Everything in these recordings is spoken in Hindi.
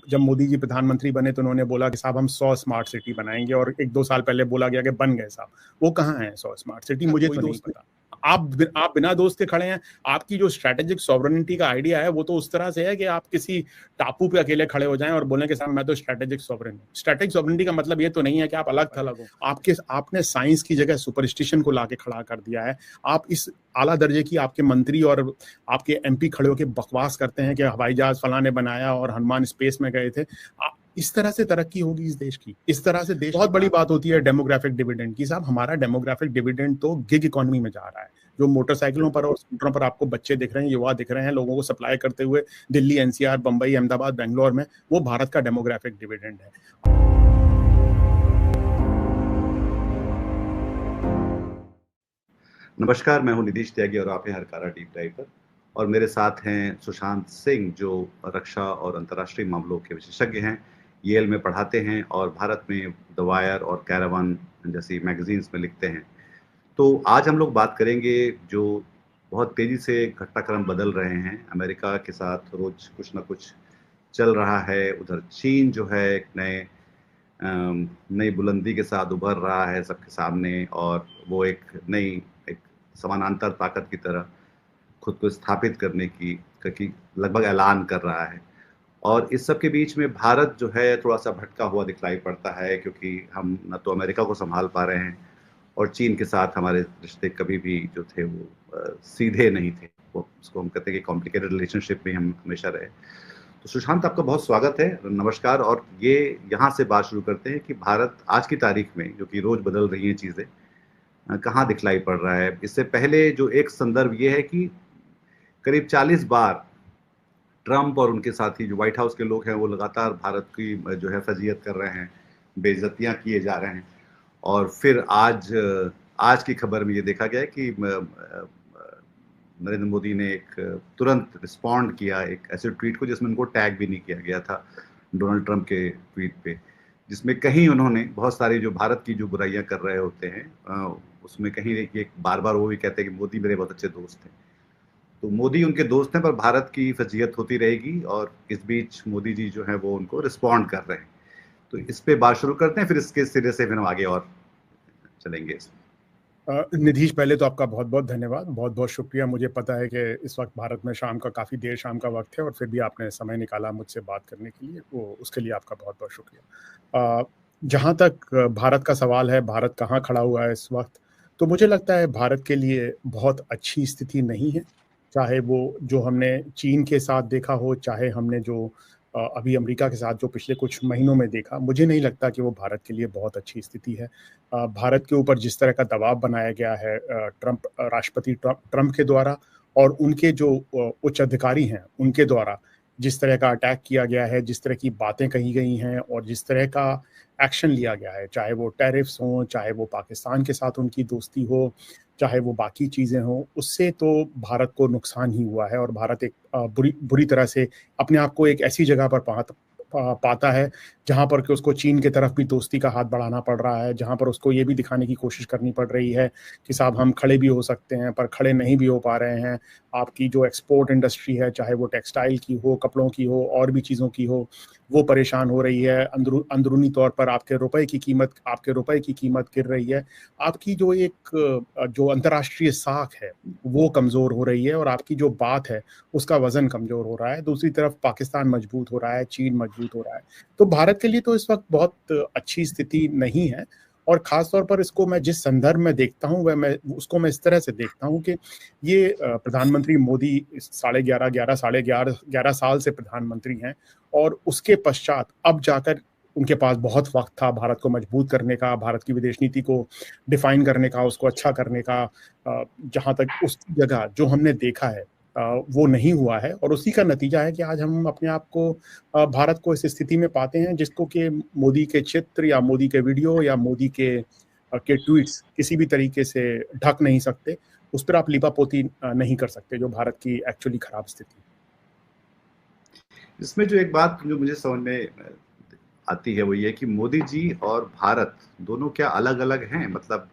जब मोदी जी प्रधानमंत्री बने तो उन्होंने बोला कि साहब हम 100 स्मार्ट सिटी बनाएंगे, और 1-2 साल पहले बोला गया कि बन गए साहब। वो कहाँ है 100 स्मार्ट सिटी, मुझे तो नहीं पता। आप बिना दोस्त के खड़े हैं। आपकी जो स्ट्रेटेजिक सॉवरेनिटी का आइडिया है वो तो उस तरह से है कि आप किसी टापू पे अकेले खड़े हो जाएं और बोलें कि साहब मैं तो स्ट्रेटेजिक सॉवरेन हूं। स्ट्रेटेजिक सॉवरेनिटी का मतलब ये तो नहीं है कि आप अलग थलग हो। आपने साइंस की जगह सुपरस्टिशन को लाके खड़ा कर दिया है। आप इस आला दर्जे की आपके मंत्री और आपके एमपी खड़े होकर बकवास करते हैं कि हवाई जहाज फलां ने बनाया और हनुमान स्पेस में गए थे। इस तरह से तरक्की होगी इस देश की, इस तरह से देश। बहुत बड़ी बात होती है डेमोग्राफिक डिविडेंड की। साहब हमारा डेमोग्राफिक डिविडेंड तो गिग इकोनॉमी में जा रहा है। जो मोटरसाइकिलों पर और स्कूटरों पर आपको बच्चे दिख रहे हैं, युवा दिख रहे हैं, लोगों को सप्लाई करते हुए दिल्ली, एनसीआर, बंबई, अहमदाबाद, बेंगलोर में, वो भारत का डेमोग्राफिक डिविडेंड है। नमस्कार, मैं हूं निधीश त्यागी और आप हैं हरकारा डीप डाइव पर। और मेरे साथ हैं सुशांत सिंह, जो रक्षा और अंतर्राष्ट्रीय मामलों के विशेषज्ञ हैं, येल में पढ़ाते हैं और भारत में द वायर और कैरावन जैसी मैगजीन्स में लिखते हैं। तो आज हम लोग बात करेंगे जो बहुत तेजी से घटनाक्रम बदल रहे हैं। अमेरिका के साथ रोज कुछ ना कुछ चल रहा है। उधर चीन जो है एक नई बुलंदी के साथ उभर रहा है सबके सामने, और वो एक समानांतर ताकत की तरह खुद को स्थापित करने की लगभग ऐलान कर रहा है। और इस सब के बीच में भारत जो है थोड़ा सा भटका हुआ दिखलाई पड़ता है, क्योंकि हम न तो अमेरिका को संभाल पा रहे हैं और चीन के साथ हमारे रिश्ते कभी भी जो थे वो सीधे नहीं थे। वो उसको हम कहते हैं कि कॉम्प्लिकेटेड रिलेशनशिप में हम हमेशा रहे। तो सुशांत, आपका बहुत स्वागत है, नमस्कार। और ये यहाँ से बात शुरू करते हैं कि भारत आज की तारीख में, जो कि रोज बदल रही हैं चीज़ें, कहाँ दिखलाई पड़ रहा है। इससे पहले जो एक संदर्भ ये है कि करीब 40 बार ट्रंप और उनके साथी जो व्हाइट हाउस के लोग हैं वो लगातार भारत की जो है फजीयत कर रहे हैं, बेइज्जतियां किए जा रहे हैं। और फिर आज की खबर में ये देखा गया है कि नरेंद्र मोदी ने एक तुरंत रिस्पॉन्ड किया एक ऐसे ट्वीट को जिसमें उनको टैग भी नहीं किया गया था, डोनाल्ड ट्रंप के ट्वीट पे, जिसमें कहीं उन्होंने बहुत सारी जो भारत की जो बुराइयां कर रहे होते हैं उसमें कहीं एक बार बार वो भी कहते हैं कि मोदी मेरे बहुत अच्छे दोस्त हैं। तो मोदी उनके दोस्त हैं, पर भारत की फजीयत होती रहेगी, और इस बीच मोदी जी जो है वो उनको रिस्पॉन्ड कर रहे हैं। तो इस पे बात शुरू करते हैं, फिर इसके सिरे से फिर हम आगे और चलेंगे इसमें। निधीश, पहले तो आपका बहुत बहुत धन्यवाद, बहुत बहुत शुक्रिया। मुझे पता है कि इस वक्त भारत में काफ़ी देर शाम का वक्त है, और फिर भी आपने समय निकाला मुझसे बात करने के लिए, वो उसके लिए आपका बहुत बहुत शुक्रिया। जहाँ तक भारत का सवाल है, भारत कहाँ खड़ा हुआ है इस वक्त, तो मुझे लगता है भारत के लिए बहुत अच्छी स्थिति नहीं है। चाहे वो जो हमने चीन के साथ देखा हो, चाहे हमने जो अभी अमेरिका के साथ जो पिछले कुछ महीनों में देखा, मुझे नहीं लगता कि वो भारत के लिए बहुत अच्छी स्थिति है। भारत के ऊपर जिस तरह का दबाव बनाया गया है राष्ट्रपति ट्रंप के द्वारा, और उनके जो उच्च अधिकारी हैं उनके द्वारा, जिस तरह का अटैक किया गया है, जिस तरह की बातें कही गई हैं, और जिस तरह का एक्शन लिया गया है, चाहे वो टैरिफ्स हों, चाहे वो पाकिस्तान के साथ उनकी दोस्ती हो, चाहे वो बाकी चीज़ें हों, उससे तो भारत को नुकसान ही हुआ है। और भारत एक बुरी तरह से अपने आप को एक ऐसी जगह पर पाता है जहां पर कि उसको चीन की तरफ भी दोस्ती का हाथ बढ़ाना पड़ रहा है, जहां पर उसको ये भी दिखाने की कोशिश करनी पड़ रही है कि साहब हम खड़े भी हो सकते हैं, पर खड़े नहीं भी हो पा रहे हैं। आपकी जो एक्सपोर्ट इंडस्ट्री है, चाहे वो टेक्सटाइल की हो, कपड़ों की हो, और भी चीज़ों की हो, वो परेशान हो रही है। अंदरूनी तौर पर आपके रुपए की कीमत गिर रही है। आपकी जो अंतर्राष्ट्रीय साख है वो कमज़ोर हो रही है, और आपकी जो बात है उसका वजन कमज़ोर हो रहा है। दूसरी तरफ पाकिस्तान मजबूत हो रहा है, चीन मजबूत हो रहा है। तो भारत के लिए तो इस वक्त बहुत अच्छी स्थिति नहीं है। और ख़ास तौर पर इसको मैं जिस संदर्भ में देखता हूँ मैं इस तरह से देखता हूँ कि ये प्रधानमंत्री मोदी 11.5 साल से प्रधानमंत्री हैं, और उसके पश्चात अब जाकर उनके पास बहुत वक्त था भारत को मजबूत करने का, भारत की विदेश नीति को डिफाइन करने का, उसको अच्छा करने का। जहाँ तक उसकी जगह जो हमने देखा है वो नहीं हुआ है, और उसी का नतीजा है कि आज हम अपने आप को भारत को इस स्थिति में पाते हैं जिसको कि मोदी के चित्र या मोदी के वीडियो या मोदी के ट्वीट्स किसी भी तरीके से ढक नहीं सकते। उस पर आप लीपापोती नहीं कर सकते, जो भारत की एक्चुअली खराब स्थिति। इसमें जो एक बात जो मुझे समझ में आती है वो ये कि मोदी जी और भारत दोनों क्या अलग अलग हैं। मतलब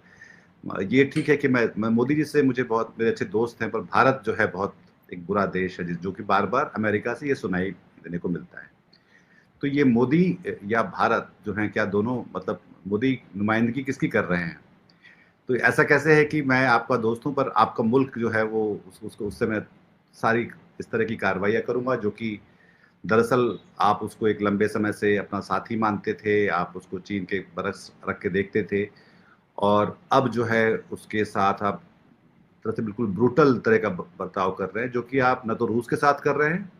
ये ठीक है कि मैं मोदी जी से मुझे बहुत मेरे अच्छे दोस्त हैं, पर भारत जो है बहुत एक बुरा देश है जो कि बार बार अमेरिका से ये सुनाई देने को मिलता है। तो ये मोदी या भारत जो है, क्या दोनों, मतलब मोदी नुमाइंदगी किसकी कर रहे हैं? तो ऐसा कैसे है कि मैं आपका दोस्त हूं पर आपका मुल्क जो है वो उसको, उससे मैं सारी इस तरह की कार्रवाइयां करूंगा, जो कि दरअसल आप उसको एक लंबे समय से अपना साथी मानते थे, आप उसको चीन के बरस रख के देखते थे, और अब जो है उसके साथ आप तरह से बिल्कुल ब्रूटल तरह का बर्ताव कर रहे हैं, जो कि आप न तो रूस के साथ कर रहे हैं,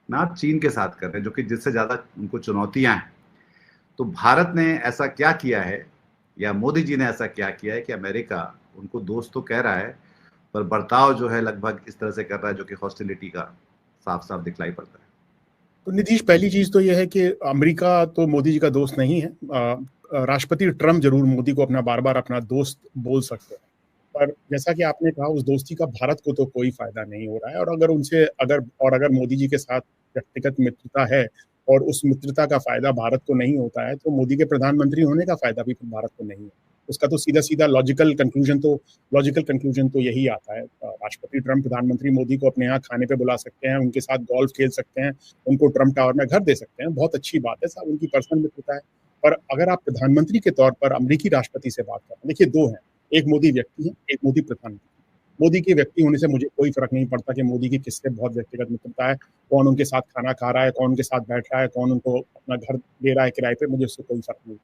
ना आप चीन के साथ कर रहे हैं, जो कि जिससे ज्यादा उनको चुनौतियां हैं। तो भारत ने ऐसा क्या किया है, या मोदी जी ने ऐसा क्या किया है कि अमेरिका उनको दोस्त तो कह रहा है, पर बर्ताव जो है लगभग इस तरह से कर रहा है जो कि हॉस्टिलिटी का साफ साफ दिखलाई पड़ता है। तो नीतीश, पहली चीज तो यह है कि अमेरिका तो मोदी जी का दोस्त नहीं है। राष्ट्रपति ट्रम्प जरूर मोदी को अपना बार बार अपना दोस्त बोल सकते हैं, पर जैसा कि आपने कहा, उस दोस्ती का भारत को तो कोई फायदा नहीं हो रहा है। और अगर मोदी जी के साथ व्यक्तिगत मित्रता है और उस मित्रता का फायदा भारत को नहीं होता है, तो मोदी के प्रधानमंत्री होने का फायदा भी भारत को नहीं है। उसका तो सीधा सीधा लॉजिकल कंक्लूजन तो यही आता है। राष्ट्रपति ट्रम्प प्रधानमंत्री मोदी को अपने यहाँ खाने पे बुला सकते हैं, उनके साथ गोल्फ खेल सकते हैं, उनको ट्रम्प टावर में घर दे सकते हैं, बहुत अच्छी बात है, साहब उनकी पर्सनल मित्रता है। पर अगर आप प्रधानमंत्री के तौर पर अमेरिकी राष्ट्रपति से बात करें, देखिए दो हैं, एक मोदी व्यक्ति है, एक मोदी प्रधानमंत्री। मोदी के व्यक्ति होने से मुझे कोई फर्क नहीं पड़ता कि मोदी की किससे बहुत व्यक्तिगत मित्रता है, कौन उनके साथ खाना खा रहा है, कौन उनके साथ बैठ रहा है, कौन उनको अपना घर दे रहा है किराए पे, मुझे उससे कोई फर्क नहीं।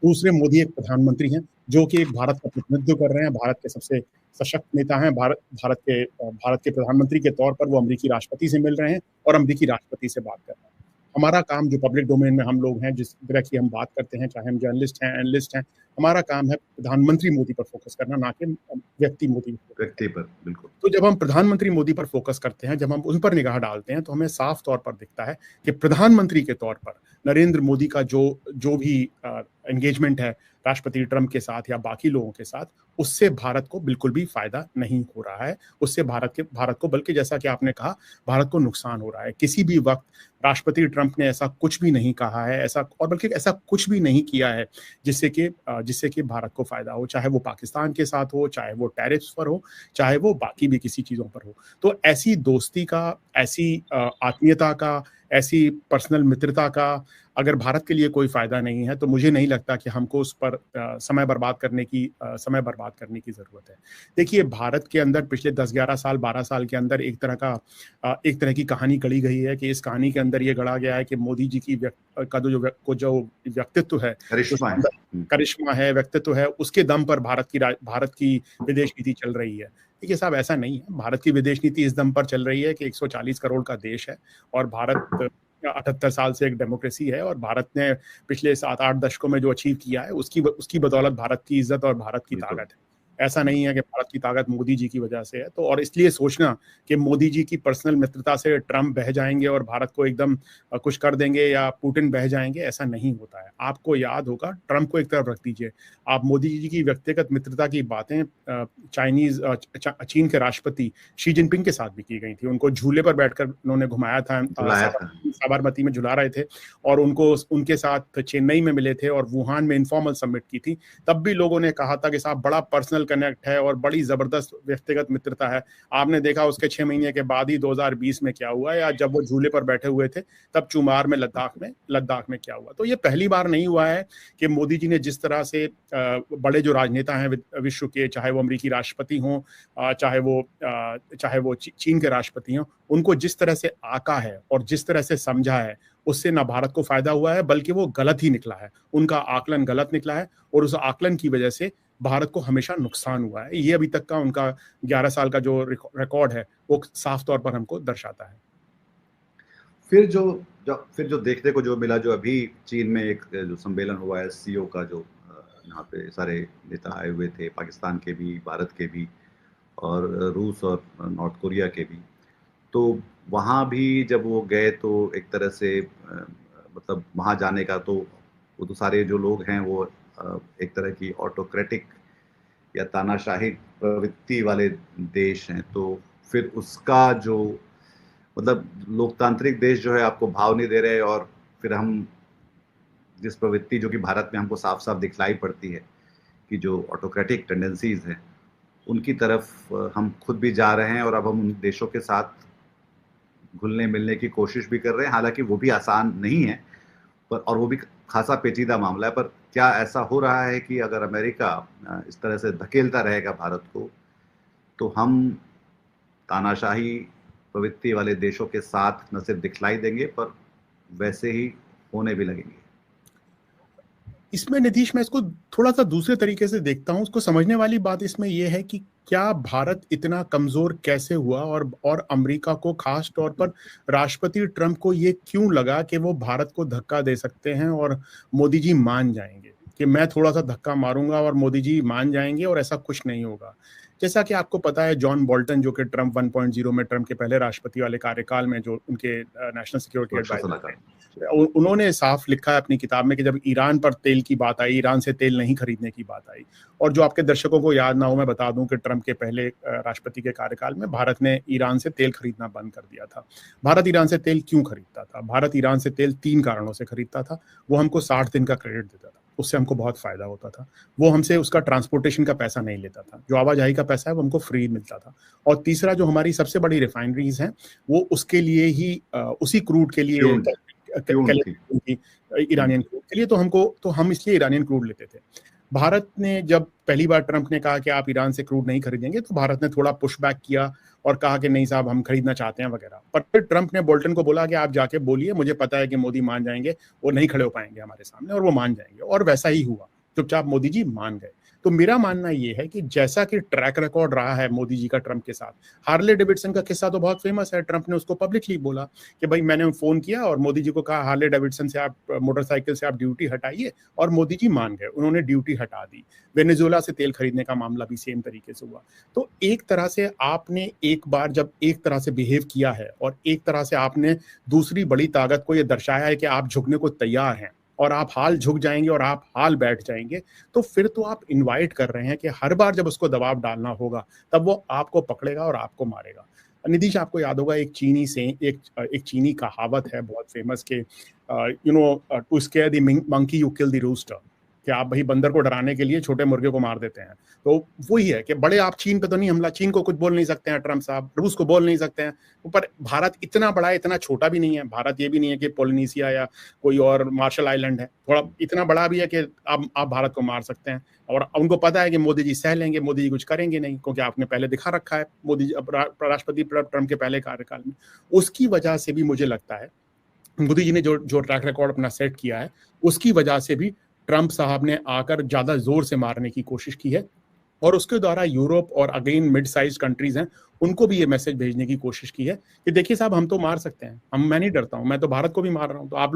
दूसरे, मोदी एक प्रधानमंत्री हैं जो कि भारत का प्रतिनिधित्व कर रहे हैं, भारत के सबसे सशक्त नेता हैं। भारत के प्रधानमंत्री के तौर पर वो अमेरिकी राष्ट्रपति से मिल रहे हैं और अमेरिकी राष्ट्रपति से बात कर रहे हैं। हमारा काम, जो पब्लिक डोमेन में हम लोग हैं, जिस तरह की हम बात करते हैं, चाहे हम जर्नलिस्ट हैं, एनालिस्ट हैं, हमारा काम है प्रधानमंत्री मोदी पर फोकस करना, ना कि व्यक्ति मोदी पर। व्यक्ति पर, बिल्कुल। तो जब हम प्रधानमंत्री मोदी पर फोकस करते हैं, जब हम उन पर निगाह डालते हैं, तो हमें साफ तौर पर दिखता है कि प्रधानमंत्री के तौर पर नरेंद्र मोदी का जो भी एंगेजमेंट है राष्ट्रपति ट्रम्प के साथ या बाकी लोगों के साथ, उससे भारत को बिल्कुल भी फायदा नहीं हो रहा है। उससे भारत को बल्कि, जैसा कि आपने कहा, भारत को नुकसान हो रहा है। किसी भी वक्त राष्ट्रपति ट्रम्प ने ऐसा कुछ भी नहीं कहा है, बल्कि ऐसा कुछ भी नहीं किया है जिससे कि भारत को फायदा हो, चाहे वो पाकिस्तान के साथ हो, चाहे वो टैरिफ्स पर हो, चाहे वो बाकी भी किसी चीजों पर हो। तो ऐसी दोस्ती का, ऐसी आत्मीयता का, ऐसी पर्सनल मित्रता का अगर भारत के लिए कोई फायदा नहीं है, तो मुझे नहीं लगता कि हमको उस पर समय बर्बाद करने की जरूरत है। देखिए, भारत के अंदर पिछले 10-11 साल, 12 साल के अंदर एक तरह की कहानी गढ़ी गई है कि इस कहानी के अंदर ये गढ़ा गया है कि मोदी जी की जो व्यक्तित्व है, करिश्मा है, व्यक्तित्व है, उसके दम पर भारत की विदेश नीति चल रही है। देखिए साहब, ऐसा नहीं है। भारत की विदेश नीति इस दम पर चल रही है कि 140 करोड़ का देश है और भारत 78 साल से एक डेमोक्रेसी है, और भारत ने पिछले 7-8 दशकों में जो अचीव किया है, उसकी बदौलत भारत की इज्जत और भारत की ताकत है। ऐसा नहीं है कि भारत की ताकत मोदी जी की वजह से है। तो और इसलिए सोचना कि मोदी जी की पर्सनल मित्रता से ट्रम्प बह जाएंगे और भारत को एकदम कुछ कर देंगे या पुतिन बह जाएंगे, ऐसा नहीं होता है। आपको याद होगा, ट्रम्प को एक तरफ रख दीजिए, आप मोदी जी की व्यक्तिगत मित्रता की बातें चीन के राष्ट्रपति शी जिनपिंग के साथ भी की गई थी। उनको झूले पर बैठकर उन्होंने घुमाया था, साबरमती में झुला रहे थे, और उनको उनके साथ चेन्नई में मिले थे और वुहान में इनफॉर्मल समिट की थी। तब भी लोगों ने कहा था कि साहब बड़ा पर्सनल कनेक्ट है और बड़ी जबरदस्त व्यक्तिगत मित्रता है। आपने देखा उसके 6 महीने के बाद ही 2020 में क्या हुआ, या जब वो झूले पर बैठे हुए थे तब चुमार में लद्दाख में क्या हुआ। तो ये पहली बार नहीं हुआ है कि मोदी जी ने जिस तरह से बड़े जो राजनेता हैं विश्व के, चाहे वो अमेरिकी राष्ट्रपति हों, चाहे वो चीन के राष्ट्रपति हों, उनको जिस तरह से आका है और जिस तरह से समझा है, उससे ना भारत को फायदा हुआ है, बल्कि वो गलत ही निकला है। उनका आकलन गलत निकला है और उस आकलन की वजह से भारत को हमेशा नुकसान हुआ है। ये अभी तक का उनका 11 साल का जो रिकॉर्ड है, वो साफ तौर पर हमको दर्शाता है। फिर जो देखने को जो मिला, जो अभी चीन में एक जो सम्मेलन हुआ है सीओ का, जो यहाँ पे सारे नेता आए हुए थे, पाकिस्तान के भी, भारत के भी, और रूस और नॉर्थ कोरिया के भी। तो वहाँ भी जब वो गए तो एक तरह से मतलब वहाँ जाने का तो वो तो सारे जो लोग हैं वो एक तरह की ऑटोक्रेटिक या तानाशाही प्रवृत्ति वाले देश हैं। तो फिर उसका जो मतलब लोकतांत्रिक देश जो है आपको भाव नहीं दे रहे, और फिर हम जिस प्रवृत्ति जो कि भारत में हमको साफ साफ दिखलाई पड़ती है कि जो ऑटोक्रेटिक टेंडेंसीज हैं, उनकी तरफ हम खुद भी जा रहे हैं, और अब हम उन देशों के साथ घुलने मिलने की कोशिश भी कर रहे हैं। हालांकि वो भी आसान नहीं है, पर, और वो भी खासा पेचीदा मामला है। पर क्या ऐसा हो रहा है कि अगर अमेरिका इस तरह से धकेलता रहेगा भारत को, तो हम तानाशाही प्रवृत्ति वाले देशों के साथ न सिर्फ दिखलाई देंगे, पर वैसे ही होने भी लगेंगे? इसमें निधीश, मैं इसको थोड़ा सा दूसरे तरीके से देखता हूँ। उसको समझने वाली बात इसमें यह है कि क्या भारत इतना कमजोर कैसे हुआ, और अमेरिका को, खास तौर पर राष्ट्रपति ट्रंप को ये क्यों लगा कि वो भारत को धक्का दे सकते हैं और मोदी जी मान जाएंगे, कि मैं थोड़ा सा धक्का मारूंगा और मोदी जी मान जाएंगे और ऐसा कुछ नहीं होगा। जैसा कि आपको पता है, जॉन बोल्टन, जो कि ट्रंप 1.0 में, ट्रंप के पहले राष्ट्रपति वाले कार्यकाल में जो उनके नेशनल सिक्योरिटी सुरक्षा एडवाइजर थे, सलाहकार। उन्होंने साफ लिखा है अपनी किताब में कि जब ईरान पर तेल की बात आई, ईरान से तेल नहीं खरीदने की बात आई, और जो आपके दर्शकों को याद ना हो, मैं बता दूं कि ट्रंप के पहले राष्ट्रपति के कार्यकाल में भारत ने ईरान से तेल खरीदना बंद कर दिया था। भारत ईरान से तेल क्यों खरीदता था? भारत ईरान से तेल 3 कारणों से खरीदता था। वो हमको 60 दिन का क्रेडिट देता था, उससे हमको बहुत फायदा होता था। वो हमसे उसका ट्रांसपोर्टेशन का पैसा नहीं लेता था, जो आवाजाही का पैसा है वो हमको फ्री मिलता था। और तीसरा, जो हमारी सबसे बड़ी रिफाइनरीज हैं, वो उसके लिए ही उसी क्रूड के लिए, ट्यून थी। ईरानियन क्रूड के लिए, तो हम इसलिए ईरानियन क्रूड लेते थे। भारत ने जब पहली बार ट्रंप ने कहा कि आप ईरान से क्रूड नहीं खरीदेंगे, तो भारत ने थोड़ा पुश बैक किया और कहा कि नहीं साहब, हम खरीदना चाहते हैं वगैरह। पर फिर ट्रंप ने बोल्टन को बोला कि आप जाके बोलिए, मुझे पता है कि मोदी मान जाएंगे, वो नहीं खड़े हो पाएंगे हमारे सामने, और वो मान जाएंगे। और वैसा ही हुआ, चुपचाप मोदी जी मान गए। तो मेरा मानना ये है कि जैसा कि ट्रैक रिकॉर्ड रहा है मोदी जी का ट्रंप के साथ, हार्ले डेविडसन का किस्सा तो बहुत फेमस है। ट्रंप ने उसको पब्लिकली बोला कि भाई, मैंने फोन किया और मोदी जी को कहा हार्ले डेविडसन से आप, मोटरसाइकिल से आप ड्यूटी हटाइए, और मोदी जी मान गए, उन्होंने ड्यूटी हटा दी। वेनेजुएला से तेल खरीदने का मामला भी सेम तरीके से हुआ। तो एक तरह से आपने एक बार जब एक तरह से बिहेव किया है, और एक तरह से आपने दूसरी बड़ी ताकत को यह दर्शाया है कि आप झुकने को तैयार हैं, और आप हाल झुक जाएंगे और आप हाल बैठ जाएंगे, तो फिर तो आप इनवाइट कर रहे हैं कि हर बार जब उसको दबाव डालना होगा, तब वो आपको पकड़ेगा और आपको मारेगा। निधीश, आपको याद होगा, एक चीनी कहावत है बहुत फेमस के, to scare the monkey you kill the rooster, कि आप भाई बंदर को डराने के लिए छोटे मुर्गे को मार देते हैं। तो वही है कि बड़े, आप चीन पे तो नहीं हमला, चीन को कुछ बोल नहीं सकते हैं ट्रंप साहब, रूस को बोल नहीं सकते हैं, पर भारत इतना बड़ा है, इतना छोटा भी नहीं है। भारत ये भी नहीं है कि पोलिनेशिया या कोई और मार्शल आइलैंड है, थोड़ा इतना बड़ा भी है कि आप भारत को मार सकते हैं। और उनको पता है कि मोदी जी सह लेंगे, मोदी जी कुछ करेंगे नहीं, क्योंकि आपने पहले दिखा रखा है मोदी जी राष्ट्रपति ट्रंप के पहले कार्यकाल में। उसकी वजह से भी मुझे लगता है मोदी जी ने जो जो ट्रैक रिकॉर्ड अपना सेट किया है, उसकी वजह से भी ट्रंप साहब ने आकर ज्यादा जोर से मारने की कोशिश की है, और उसके द्वारा यूरोप और अगेन मिड साइज कंट्रीज हैं, उनको भी ये मैसेज भेजने की कोशिश की है कि देखिए साहब, हम तो मार सकते हैं, मैं नहीं डरता हूं, मैं तो भारत को भी मार रहा हूं, तो आप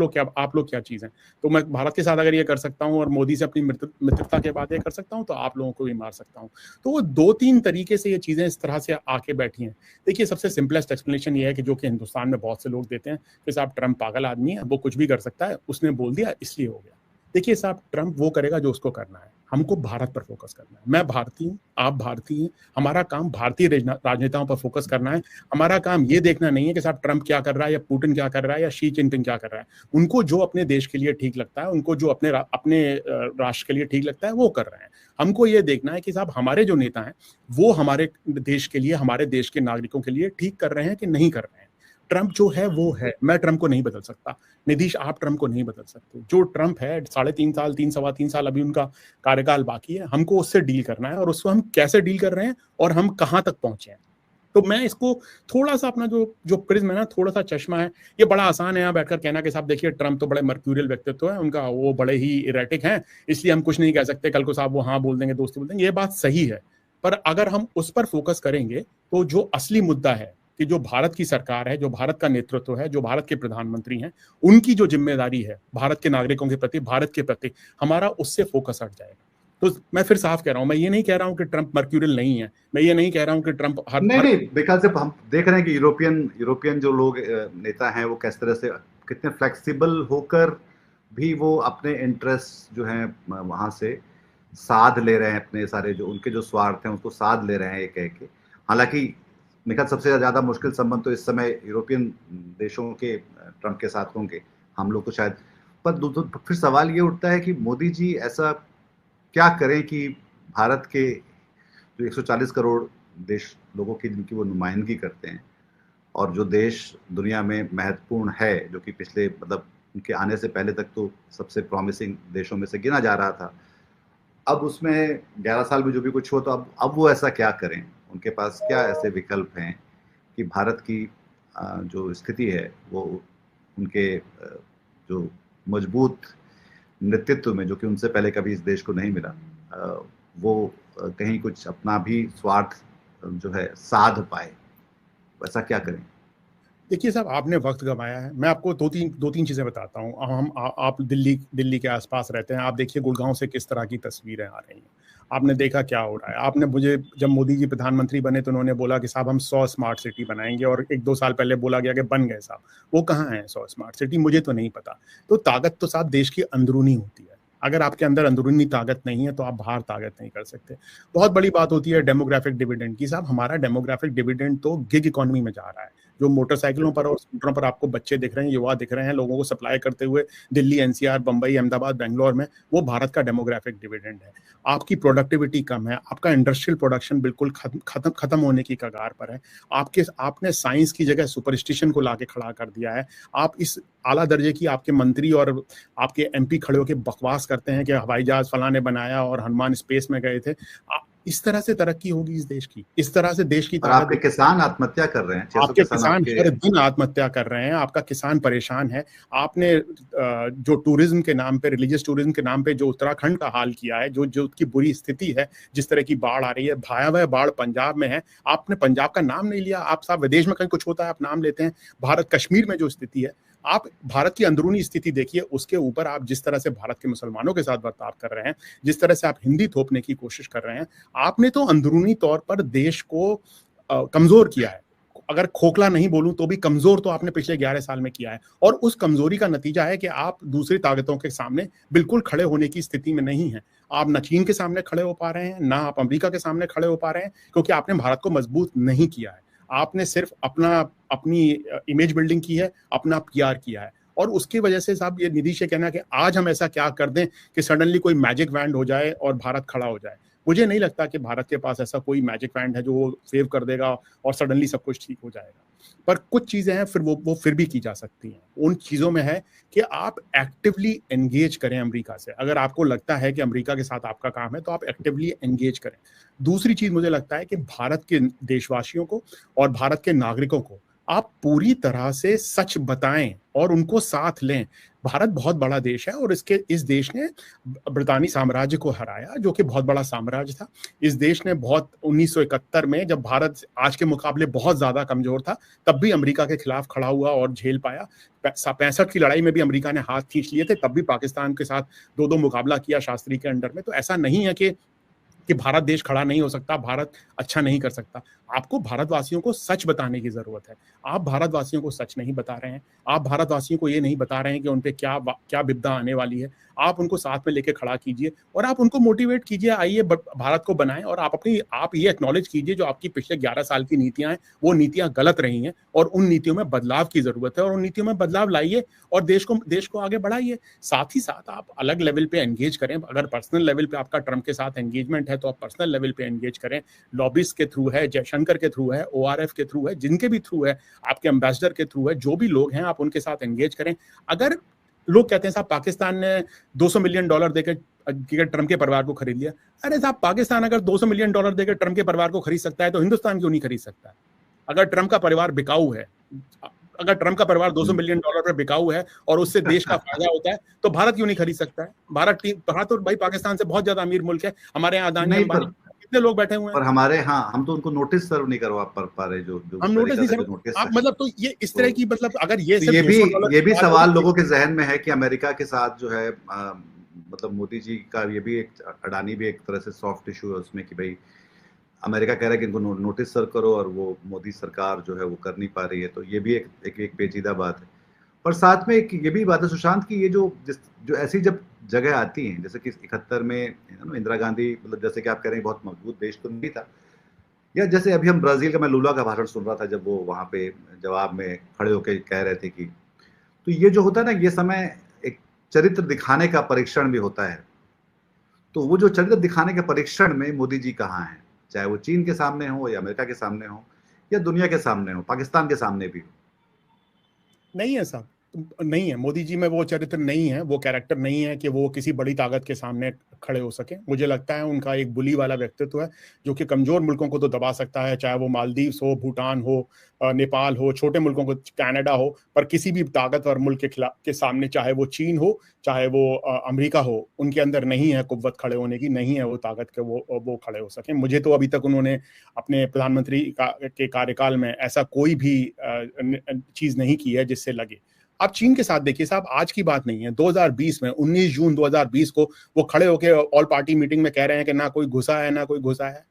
लोग क्या चीज हैं। तो मैं भारत के साथ अगर ये कर सकता हूं और मोदी से अपनी मित्रता के बातें कर सकता हूं, तो आप लोगों को भी मार सकता हूं। तो वो 2-3 तरीके से ये चीजें इस तरह से आके बैठी हैं। देखिए, सबसे सिंपलेस्ट एक्सप्लेनेशन ये है कि जो कि हिंदुस्तान में बहुत से लोग देते हैं कि साहब ट्रंप पागल आदमी है, वो कुछ भी कर सकता है, उसने बोल दिया इसलिए हो गया। देखिए साहब, ट्रंप वो करेगा जो उसको करना है, हमको भारत पर फोकस करना है। मैं भारतीय हूँ, आप भारतीय हैं, हमारा काम भारतीय राजनेताओं पर फोकस करना है। हमारा काम ये देखना नहीं है कि साहब ट्रंप क्या कर रहा है, या पुतिन क्या कर रहा है, या शी जिनपिंग क्या कर रहा है। उनको जो अपने देश के लिए ठीक लगता है, उनको जो अपने राष्ट्र के लिए ठीक लगता है, वो कर रहे हैं। हमको ये देखना है कि साहब हमारे जो नेता हैं, वो हमारे देश के लिए, हमारे देश के नागरिकों के लिए ठीक कर रहे हैं कि नहीं कर रहे हैं। ट्रंप जो है वो है, मैं ट्रंप को नहीं बदल सकता। निधीश, आप ट्रंप को नहीं बदल सकते। जो ट्रंप है, 3.5 साल, 3 सवा 3 साल अभी उनका कार्यकाल बाकी है, हमको उससे डील करना है, और उसको हम कैसे डील कर रहे हैं और हम कहां तक पहुंचे हैं। तो मैं इसको थोड़ा सा अपना जो जो प्रिज्म है ना, थोड़ा सा चश्मा है, ये बड़ा आसान है यहाँ बैठकर कहना कि साहब देखिए ट्रंप तो बड़े मर्क्यूरियल व्यक्तित्व है उनका, वो बड़े ही इरेटिक हैं, इसलिए हम कुछ नहीं कह सकते, कल को साहब वो हाँ बोल देंगे, दोस्ती बोल देंगे। ये बात सही है, पर अगर हम उस पर फोकस करेंगे, तो जो असली मुद्दा है कि जो भारत की सरकार है, जो भारत का नेतृत्व है, जो भारत के प्रधानमंत्री हैं, उनकी जो जिम्मेदारी है भारत के नागरिकों के प्रति, भारत के प्रति, हमारा उससे फोकस हट जाएगा। तो मैं फिर साफ कह रहा हूं, मैं ये नहीं कह रहा हूं कि ट्रंप मर्क्यूरियल नहीं है, मैं ये नहीं कह रहा हूं कि ट्रंप हर नहीं नहीं, बिकॉज जब हम देख रहे हैं कि यूरोपियन जो लोग नेता हैं, वो किस तरह से, कितने फ्लेक्सिबल होकर भी वो अपने इंटरेस्ट जो हैं वहां से साध ले रहे हैं, अपने सारे जो उनके जो स्वार्थ हैं उसको साध ले रहे हैं ये कह के। हालांकि मेरे सबसे ज्यादा मुश्किल संबंध तो इस समय यूरोपियन देशों के ट्रंप के साथ होंगे, हम लोग तो शायद। पर फिर सवाल ये उठता है कि मोदी जी ऐसा क्या करें कि भारत के जो 140 करोड़ देश लोगों की, जिनकी वो नुमाइंदगी करते हैं, और जो देश दुनिया में महत्वपूर्ण है, जो कि पिछले मतलब उनके आने से पहले तक तो सबसे प्रॉमिसिंग देशों में से गिना जा रहा था। अब उसमें 11 साल में जो भी कुछ हो, तो अब वो ऐसा क्या करें, उनके पास क्या ऐसे विकल्प हैं कि भारत की जो स्थिति है वो उनके जो मजबूत नेतृत्व में, जो कि उनसे पहले कभी इस देश को नहीं मिला, वो कहीं कुछ अपना भी स्वार्थ जो है साध पाए, ऐसा क्या करें? देखिए साहब, आपने वक्त गंवाया है। मैं आपको दो तीन चीजें बताता हूँ। आप दिल्ली के आसपास रहते हैं, आप देखिए गुड़गांव से किस तरह की तस्वीरें आ रही हैं। आपने देखा क्या हो रहा है। आपने मुझे, जब मोदी जी प्रधानमंत्री बने तो उन्होंने बोला कि साहब हम 100 स्मार्ट सिटी बनाएंगे, और 1-2 साल पहले बोला गया कि बन गए साहब। वो कहाँ है 100 स्मार्ट सिटी, मुझे तो नहीं पता। तो ताकत तो साहब देश की अंदरूनी होती है। अगर आपके अंदर अंदरूनी ताकत नहीं है तो आप बाहर ताकत नहीं कर सकते। बहुत बड़ी बात होती है डेमोग्राफिक डिविडेंड की। साहब हमारा डेमोग्राफिक डिविडेंड तो गिग इकोनॉमी में जा रहा है। जो मोटरसाइकिलों पर और स्कूटरों पर आपको बच्चे दिख रहे हैं, युवा दिख रहे हैं, लोगों को सप्लाई करते हुए दिल्ली, एनसीआर, बंबई, अहमदाबाद, बेंगलोर में, वो भारत का डेमोग्राफिक डिविडेंड है। आपकी प्रोडक्टिविटी कम है, आपका इंडस्ट्रियल प्रोडक्शन बिल्कुल खत्म होने की कगार पर है। आपने साइंस की जगह सुपरस्टिशन को लाके खड़ा कर दिया है। आप इस आला दर्जे की आपके मंत्री और आपके एमपी खड़े होकर बकवास करते हैं कि हवाई जहाज फलाने बनाया और हनुमान स्पेस में गए थे। इस तरह से तरक्की होगी इस देश की, इस तरह से देश की और ताकत। आपके किसान आत्महत्या कर रहे हैं, 600 आपके किसान किसान आपके। हर दिन आत्महत्या कर रहे हैं, आपका किसान परेशान है। आपने जो टूरिज्म के नाम पे, रिलीजियस टूरिज्म के नाम पे जो उत्तराखंड का हाल किया है, जो उसकी बुरी स्थिति है, जिस तरह की बाढ़ आ रही है, भयावह बाढ़ पंजाब में है, आपने पंजाब का नाम नहीं लिया। आप साहब विदेश में कहीं कुछ होता है आप नाम लेते हैं। भारत कश्मीर में जो स्थिति है, आप भारत की अंदरूनी स्थिति देखिए, उसके ऊपर आप जिस तरह से भारत के मुसलमानों के साथ बर्ताव कर रहे हैं, जिस तरह से आप हिंदी थोपने की कोशिश कर रहे हैं, आपने तो अंदरूनी तौर पर देश को कमजोर किया है। अगर खोखला नहीं बोलूं तो भी कमजोर तो आपने पिछले 11 साल में किया है, और उस कमजोरी का नतीजा है कि आप दूसरी ताकतों के सामने बिल्कुल खड़े होने की स्थिति में नहीं है। आप न चीन के सामने खड़े हो पा रहे हैं, ना आप अमेरिका के सामने खड़े हो पा रहे हैं, क्योंकि आपने भारत को मजबूत नहीं किया है। आपने सिर्फ अपनी इमेज बिल्डिंग की है, अपना पीआर किया है, और उसकी वजह से साहब ये निधि से कहना कि आज हम ऐसा क्या कर दें कि सडनली कोई मैजिक वैंड हो जाए और भारत खड़ा हो जाए। मुझे नहीं लगता कि भारत के पास ऐसा कोई मैजिक वैंड है जो वो सेव कर देगा और सडनली सब कुछ ठीक हो जाएगा। पर कुछ चीजें हैं फिर वो फिर भी की जा सकती हैं। उन चीजों में है कि आप एक्टिवली एंगेज करें अमेरिका से। अगर आपको लगता है कि अमेरिका के साथ आपका काम है तो आप एक्टिवली एंगेज करें। दूसरी चीज मुझे लगता है कि भारत के देशवासियों को और भारत के नागरिकों को आप पूरी तरह से सच बताएं और उनको साथ लें। भारत बहुत बड़ा देश है, और इस देश ने ब्रितानी साम्राज्य को हराया, जो कि बहुत बड़ा साम्राज्य था। इस देश ने 1971 में, जब भारत आज के मुकाबले बहुत ज्यादा कमजोर था, तब भी अमेरिका के खिलाफ खड़ा हुआ और झेल पाया। 65 की लड़ाई में भी अमेरिका ने हाथ खींच लिए थे, तब भी पाकिस्तान के साथ 2-2 मुकाबला किया शास्त्री के अंडर में। तो ऐसा नहीं है कि भारत देश खड़ा नहीं हो सकता, भारत अच्छा नहीं कर सकता। आपको भारतवासियों को सच बताने की जरूरत है। आप भारतवासियों को सच नहीं बता रहे हैं। आप भारतवासियों को ये नहीं बता रहे हैं कि उन पे क्या विपदा आने वाली है। आप उनको साथ में लेके खड़ा कीजिए और आप उनको मोटिवेट कीजिए, आइए भारत को बनाएं। और आप ये एक्नॉलेज कीजिए जो आपकी पिछले 11 साल की नीतियां हैं, वो नीतियां गलत रही हैं, और उन नीतियों में बदलाव की जरूरत है, और उन नीतियों में बदलाव लाइए और देश को आगे बढ़ाइए। साथ ही साथ आप अलग लेवल पे एंगेज करें। अगर पर्सनल लेवल पे आपका ट्रम्प के साथ एंगेजमेंट है तो आप पर्सनल लेवल पे एंगेज करें। लॉबिस्ट के थ्रू है, जयशंकर के थ्रू है, ORF के थ्रू है, जिनके भी थ्रू है, आपके एम्बेसडर के थ्रू है, जो भी लोग हैं आप उनके साथ एंगेज करें। अगर लोग कहते हैं साहब पाकिस्तान ने $200 मिलियन देकर ट्रम्प के परिवार को खरीद लिया, अरे साहब पाकिस्तान अगर $200 मिलियन देकर ट्रम्प के परिवार को खरीद सकता है तो हिंदुस्तान क्यों नहीं खरीद सकता है? अगर ट्रम्प का परिवार बिकाऊ है, अगर ट्रम्प का परिवार $200 मिलियन पे बिकाऊ है और उससे देश का फायदा होता है, तो भारत क्यों नहीं खरीद सकता है? भारत तो भाई पाकिस्तान से बहुत ज्यादा अमीर मुल्क है। हमारे यहाँ अदानी अंबानी कितने लोग बैठे हुए हैं। पर हमारे, हाँ, हम तो उनको नोटिस सर्व नहीं करवा पा रहे, जो हम नोटिस नहीं सर्व। आप मतलब तो ये इस तरह की, मतलब अगर ये तो सिर्फ ये भी सवाल लोगों के जहन में है कि अमेरिका के साथ जो है मतलब मोदी जी का ये भी एक, अडानी भी एक तरह से सॉफ्ट इशू है उसमें, कि भाई अमेरिका कह रहा है कि इनको नोटिस सर्व करो, और वो मोदी सरकार जो है वो कर नहीं पा रही है। तो ये भी एक पेचीदा बात है। और साथ में एक ये भी बात है सुशांत की, ये जो ऐसी जब जगह आती हैं, जैसे कि 71 में इंदिरा गांधी, मतलब जैसे कि आप कह रहे हैं बहुत मजबूत देश तो नहीं था, या जैसे अभी हम ब्राजील का, मैं लूला का भाषण सुन रहा था जब वो वहां पे जवाब में खड़े होकर कह रहे थे कि, तो ये जो होता है ना, ये समय एक चरित्र दिखाने का परीक्षण भी होता है। तो वो जो चरित्र दिखाने के परीक्षण में मोदी जी कहाँ हैं, चाहे वो चीन के सामने हो, या अमेरिका के सामने हो, या दुनिया के सामने हो, पाकिस्तान के सामने भी हो। नहीं है साहब, नहीं है, मोदी जी में वो चरित्र नहीं है, वो कैरेक्टर नहीं है कि वो किसी बड़ी ताकत के सामने खड़े हो सके। मुझे लगता है उनका एक बुली वाला व्यक्तित्व है जो कि कमजोर मुल्कों को तो दबा सकता है, चाहे वो मालदीव्स हो, भूटान हो, नेपाल हो, छोटे मुल्कों को, कनाडा हो, पर किसी भी ताकतवर मुल्क के खिलाफ के सामने, चाहे वो चीन हो, चाहे वो अमेरिका हो, उनके अंदर नहीं है कुव्वत खड़े होने की, नहीं है वो ताकत के वो खड़े हो सके। मुझे तो अभी तक उन्होंने अपने प्रधानमंत्री के कार्यकाल में ऐसा कोई भी चीज नहीं की है जिससे लगे। आप चीन के साथ देखिए साहब, आज की बात नहीं है, 2020 में 19 जून 2020 को वो खड़े होकर ऑल पार्टी मीटिंग में कह रहे हैं कि ना कोई घुसा है ना कोई घुसा है।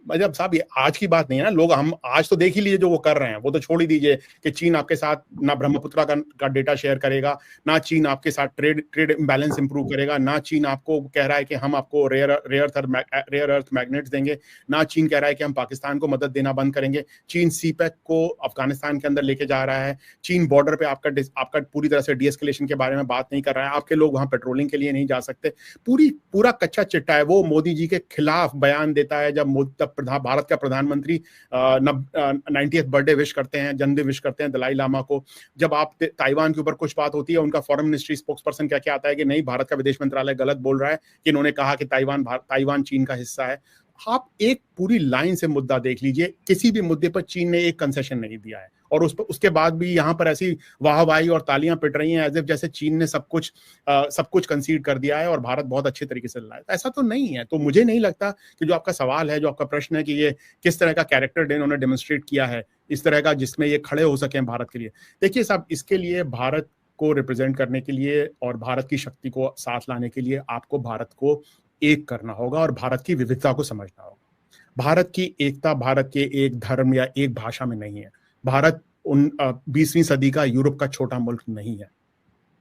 मतलब साहब ये आज की बात नहीं है ना, लोग हम आज तो देख ही लीजिए जो वो कर रहे हैं, वो तो छोड़ ही दीजिए कि चीन आपके साथ ना ब्रह्मपुत्रा का डेटा शेयर करेगा, ना चीन आपके साथ ट्रेड इम्बैलेंस इंप्रूव करेगा, ना चीन आपको कह रहा है कि हम आपको रेयर अर्थ मैग्नेट्स देंगे, ना चीन कह रहा है कि हम पाकिस्तान को मदद देना बंद करेंगे। चीन सीपैक को अफगानिस्तान के अंदर लेके जा रहा है, चीन बॉर्डर पे आपका पूरी तरह से डीएस्केलेशन के बारे में बात नहीं कर रहा है, आपके लोग वहां पेट्रोलिंग के लिए नहीं जा सकते। पूरा कच्चा चिट्टा है। वो मोदी जी के खिलाफ बयान देता है जब भारत का प्रधानमंत्री 90th बर्थडे विश करते हैं, जन्मदिन विश करते हैं दलाई लामा को। जब आप ताइवान के ऊपर कुछ बात होती है, उनका फॉरेन मिनिस्ट्री स्पोक्स पर्सन क्या आता है कि नहीं, भारत का विदेश मंत्रालय गलत बोल रहा है कि इन्होंने कहा कि ताइवान चीन का हिस्सा है। आप एक पूरी लाइन से मुद्दा देख लीजिए, किसी भी मुद्दे पर चीन ने एक कंसेशन नहीं दिया है, और उसके बाद भी यहाँ पर ऐसी वाहवाही और तालियां पिट रही हैं एज इफ जैसे चीन ने सब कुछ कंसीड कर दिया है और भारत बहुत अच्छे तरीके से लड़ा है। ऐसा तो नहीं है। तो मुझे नहीं लगता कि जो आपका सवाल है, जो आपका प्रश्न है कि ये किस तरह का कैरेक्टर इन्होंने डेमोन्स्ट्रेट किया है इस तरह का जिसमें ये खड़े हो सके भारत के लिए। देखिए साहब, इसके लिए भारत को रिप्रेजेंट करने के लिए और भारत की शक्ति को साथ लाने के लिए आपको भारत को एक करना होगा और भारत की विविधता को समझना होगा। भारत की एकता भारत के एक धर्म या एक भाषा में नहीं है। भारत 20वीं सदी का यूरोप का छोटा मुल्क नहीं है।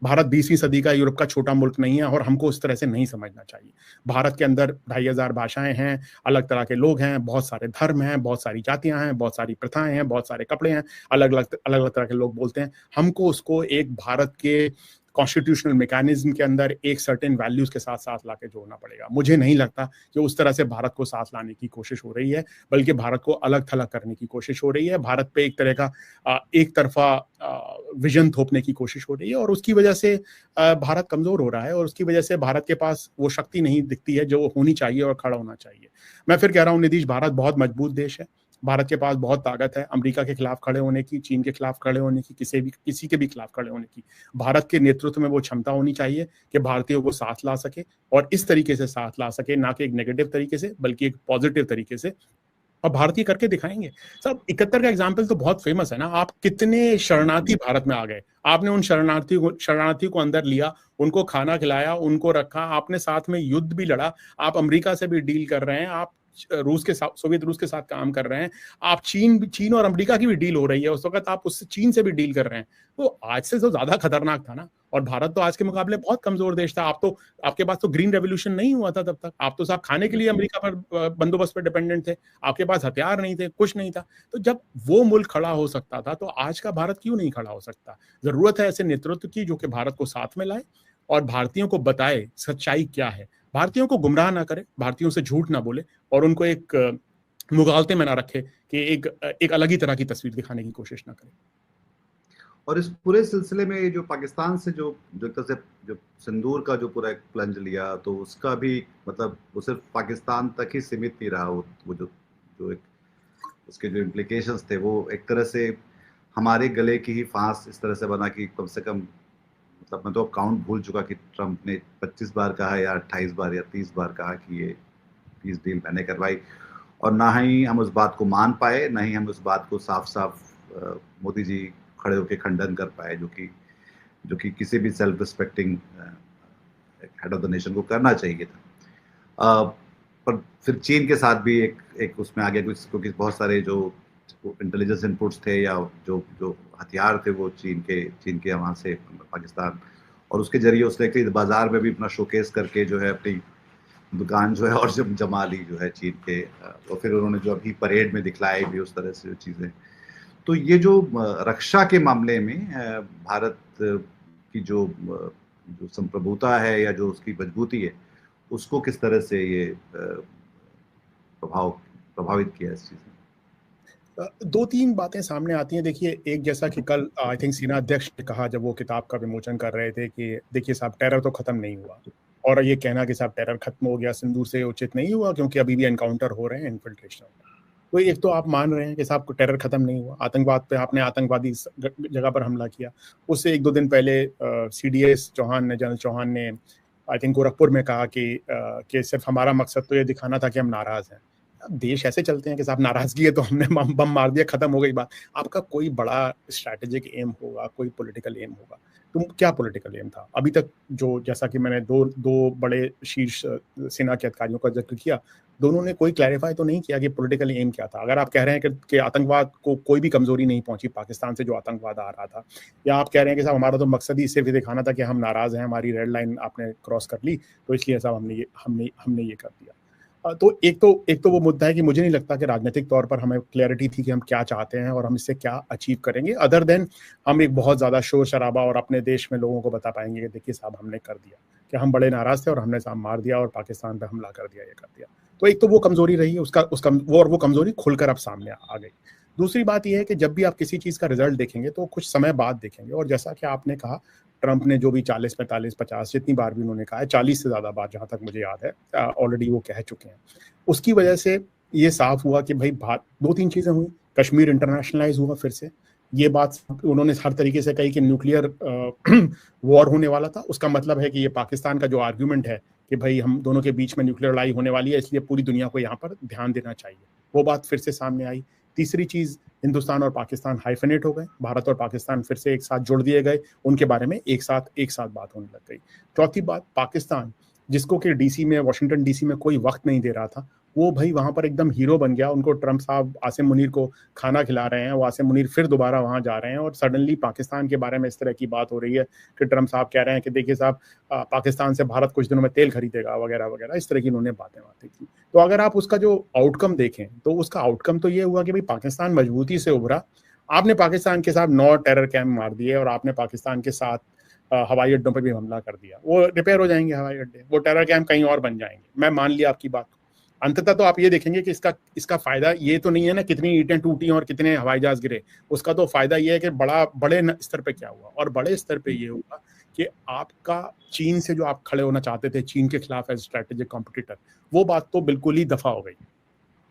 भारत 20वीं सदी का यूरोप का छोटा मुल्क नहीं है और हमको उस तरह से नहीं समझना चाहिए। भारत के अंदर 2500 भाषाएं हैं, अलग तरह के लोग हैं, बहुत सारे धर्म हैं, बहुत सारी जातियां हैं, बहुत सारी प्रथाएं हैं, बहुत सारे कपड़े हैं, अलग अलग तरह के लोग बोलते हैं। हमको उसको एक भारत के कॉन्स्टिट्यूशनल मैकेनिज्म के अंदर एक सर्टेन वैल्यूज के साथ साथ लाके जोड़ना पड़ेगा। मुझे नहीं लगता कि उस तरह से भारत को साथ लाने की कोशिश हो रही है, बल्कि भारत को अलग थलग करने की कोशिश हो रही है। भारत पे एक तरह का एक तरफा विजन थोपने की कोशिश हो रही है और उसकी वजह से भारत कमजोर हो रहा है और उसकी वजह से भारत के पास वो शक्ति नहीं दिखती है जो होनी चाहिए और खड़ा होना चाहिए। मैं फिर कह रहा हूँ नीतीश, भारत बहुत मजबूत देश है, भारत के पास बहुत ताकत है अमेरिका के खिलाफ खड़े होने की, चीन के खिलाफ खड़े होने की, किसी के भी खिलाफ खड़े होने की। भारत के नेतृत्व में वो क्षमता होनी चाहिए कि भारतीयों को साथ ला सके और इस तरीके से साथ ला सके, ना कि एक नेगेटिव तरीके से बल्कि एक पॉजिटिव तरीके से, और भारतीय करके दिखाएंगे। सब 71 का एग्जाम्पल तो बहुत फेमस है ना। आप कितने शरणार्थी भारत में आ गए, आपने उन शरणार्थी को अंदर लिया, उनको खाना खिलाया, उनको रखा, आपने साथ में युद्ध भी लड़ा, आप अमेरिका से भी डील कर रहे हैं, आप सोवियत रूस के साथ काम कर रहे हैं, आप चीन और अमेरिका की भी डील हो रही है, उस वक्त आप उससे चीन से भी डील कर रहे हैं। तो आज से तो ज्यादा खतरनाक था ना। और भारत तो आज के मुकाबले बहुत कमजोर देश था। आपके पास तो ग्रीन रेवोल्यूशन नहीं हुआ था तब तक, आप तो साहब खाने के लिए अमेरिका पर बंदोबस्त पर डिपेंडेंट थे, आपके पास हथियार नहीं थे, कुछ नहीं था। तो जब वो मुल्क खड़ा हो सकता था तो आज का भारत क्यों नहीं खड़ा हो सकता? जरूरत है ऐसे नेतृत्व की जो कि भारत को साथ में लाए और भारतीयों को बताए सच्चाई क्या है, भारतीयों को गुमराह ना करे, भारतीयों से झूठ ना बोले और उनको एक मुगालते में ना रखे कि एक अलग ही तरह की तस्वीर दिखाने की कोशिश ना करे। और इस पूरे सिलसिले में जो पाकिस्तान से जो सिंदूर का जो पूरा एक प्लंज लिया, तो उसका भी मतलब वो सिर्फ पाकिस्तान तक ही सीमित नहीं रहा। वो जो एक उसके जो इम्प्लीकेशंस थे वो एक तरह से हमारे गले की ही फांस इस तरह से बना कि कम से कम, मतलब मैं तो काउंट भूल चुका कि ट्रंप ने 25 बार कहा या 28 बार या 30 बार कहा कि ये पीस डील मैंने करवाई, और ना ही हम उस बात को मान पाए, ना ही हम उस बात को साफ साफ मोदी जी खड़े होकर खंडन कर पाए, जो कि किसी भी self respecting head of the nation को करना चाहिए था। पर फिर चीन के साथ भी एक उसमें आ गया, क्योंकि बहुत सारे जो इंटेलिजेंस इनपुट्स थे या जो हथियार थे वो चीन के वहाँ से पाकिस्तान, और उसके जरिए उसने कई बाजार में भी अपना शोकेस करके जो है अपनी दुकान जो है और जब जमा ली जो है चीन के, और फिर उन्होंने जो अभी परेड में दिखलाई भी उस तरह से जो चीज़ें। तो ये जो रक्षा के मामले में भारत की जो संप्रभुता है या जो उसकी मजबूती है, उसको किस तरह से ये प्रभावित किया इस चीज़ ने? दो तीन बातें सामने आती हैं। देखिए, एक जैसा कि कल आई थिंक सेना अध्यक्ष ने कहा जब वो किताब का विमोचन कर रहे थे कि देखिए साहब, टेरर तो खत्म नहीं हुआ, और ये कहना कि साहब टेरर खत्म हो गया सिंदूर से उचित नहीं हुआ, क्योंकि अभी भी एनकाउंटर हो रहे हैं, इन्फिल्ट्रेशन। तो एक तो आप मान रहे हैं कि साहब टेरर खत्म नहीं हुआ, आतंकवाद पे आपने आतंकवादी जगह पर हमला किया। उससे एक दो दिन पहले CDS चौहान ने, जनरल चौहान ने आई थिंक गोरखपुर में कहा कि सिर्फ हमारा मकसद तो ये दिखाना था कि हम नाराज हैं। देश ऐसे चलते हैं कि साहब नाराजगी है तो हमने बम मार दिया, खत्म हो गई बात। आपका कोई बड़ा स्ट्रैटेजिक एम होगा, कोई पॉलिटिकल एम होगा। तुम क्या पॉलिटिकल एम था अभी तक? जो जैसा कि मैंने दो बड़े शीर्ष सेना के अधिकारियों का जिक्र किया, दोनों ने कोई क्लैरिफाई तो नहीं किया कि पॉलिटिकल एम क्या था। अगर आप कह रहे हैं कि आतंकवाद को कोई भी कमजोरी नहीं पहुंची पाकिस्तान से, जो आतंकवाद आ रहा था, या आप कह रहे हैं कि साहब हमारा तो मकसद ही सिर्फ ये दिखाना था कि हम नाराज हैं, हमारी रेड लाइन आपने क्रॉस कर ली, तो इसलिए साहब हमने ये कर दिया। तो एक तो वो मुद्दा है कि मुझे नहीं लगता कि राजनीतिक तौर पर हमें क्लैरिटी थी कि हम क्या चाहते हैं और हम इससे क्या अचीव करेंगे, अदर देन हम एक बहुत ज़्यादा शोर शराबा और अपने देश में लोगों को बता पाएंगे कि देखिए साहब हमने कर दिया, कि हम बड़े नाराज थे और हमने साहब मार दिया और पाकिस्तान पे हमला कर दिया, ये कर दिया। तो एक तो वो कमजोरी रही, वो कमजोरी खुलकर अब सामने आ गई। दूसरी बात यह है कि जब भी आप किसी चीज़ का रिजल्ट देखेंगे तो कुछ समय बाद देखेंगे, और जैसा कि आपने कहा, ट्रंप ने जो भी 40, 45, 50 जितनी बार भी उन्होंने कहा है, 40 से ज़्यादा बार जहाँ तक मुझे याद है ऑलरेडी वो कह चुके हैं, उसकी वजह से ये साफ हुआ कि भाई दो तीन चीज़ें हुई। कश्मीर इंटरनेशनलाइज हुआ फिर से, ये बात उन्होंने हर तरीके से कही कि न्यूक्लियर वॉर होने वाला था। उसका मतलब है कि ये पाकिस्तान का जो आर्ग्यूमेंट है कि भाई हम दोनों के बीच में न्यूक्लियर लड़ाई होने वाली है, इसलिए पूरी दुनिया को यहाँ पर ध्यान देना चाहिए, वो बात फिर से सामने आई। तीसरी चीज़, हिंदुस्तान और पाकिस्तान हाइफेनेट हो गए, भारत और पाकिस्तान फिर से एक साथ जोड़ दिए गए, उनके बारे में एक साथ बात होने लग गई। चौथी बात, पाकिस्तान जिसको कि DC में, वाशिंगटन DC में कोई वक्त नहीं दे रहा था, वो भाई वहां पर एकदम हीरो बन गया। उनको ट्रंप साहब आसिम मुनीर को खाना खिला रहे हैं, वो आसिम मुनीर फिर दोबारा वहां जा रहे हैं, और सडनली पाकिस्तान के बारे में इस तरह की बात हो रही है कि ट्रंप साहब कह रहे हैं कि देखिए साहब पाकिस्तान से भारत कुछ दिनों में तेल खरीदेगा वगैरह वगैरह, इस तरह की उन्होंने बातें की। तो अगर आप उसका जो आउटकम देखें तो उसका आउटकम तो ये हुआ कि भाई पाकिस्तान मजबूती से उभरा। आपने पाकिस्तान के साथ 9 टेरर कैंप मार दिए, और आपने पाकिस्तान के साथ हवाई अड्डों पर भी हमला कर दिया। वो रिपेयर हो जाएंगे हवाई अड्डे, वो टेरर कैंप कहीं और बन जाएंगे। मैं मान लिया आपकी बात। अंततः तो आप ये देखेंगे कि इसका फायदा ये तो नहीं है ना कितनी ईंटें टूटी और कितने हवाई जहाज गिरे, उसका तो फायदा ये है कि बड़े स्तर पे क्या हुआ। और बड़े स्तर पे ये हुआ कि आपका चीन से जो आप खड़े होना चाहते थे, चीन के खिलाफ एज स्ट्रेटेजिक कॉम्पिटिटर, वो बात तो बिल्कुल ही दफा हो गई।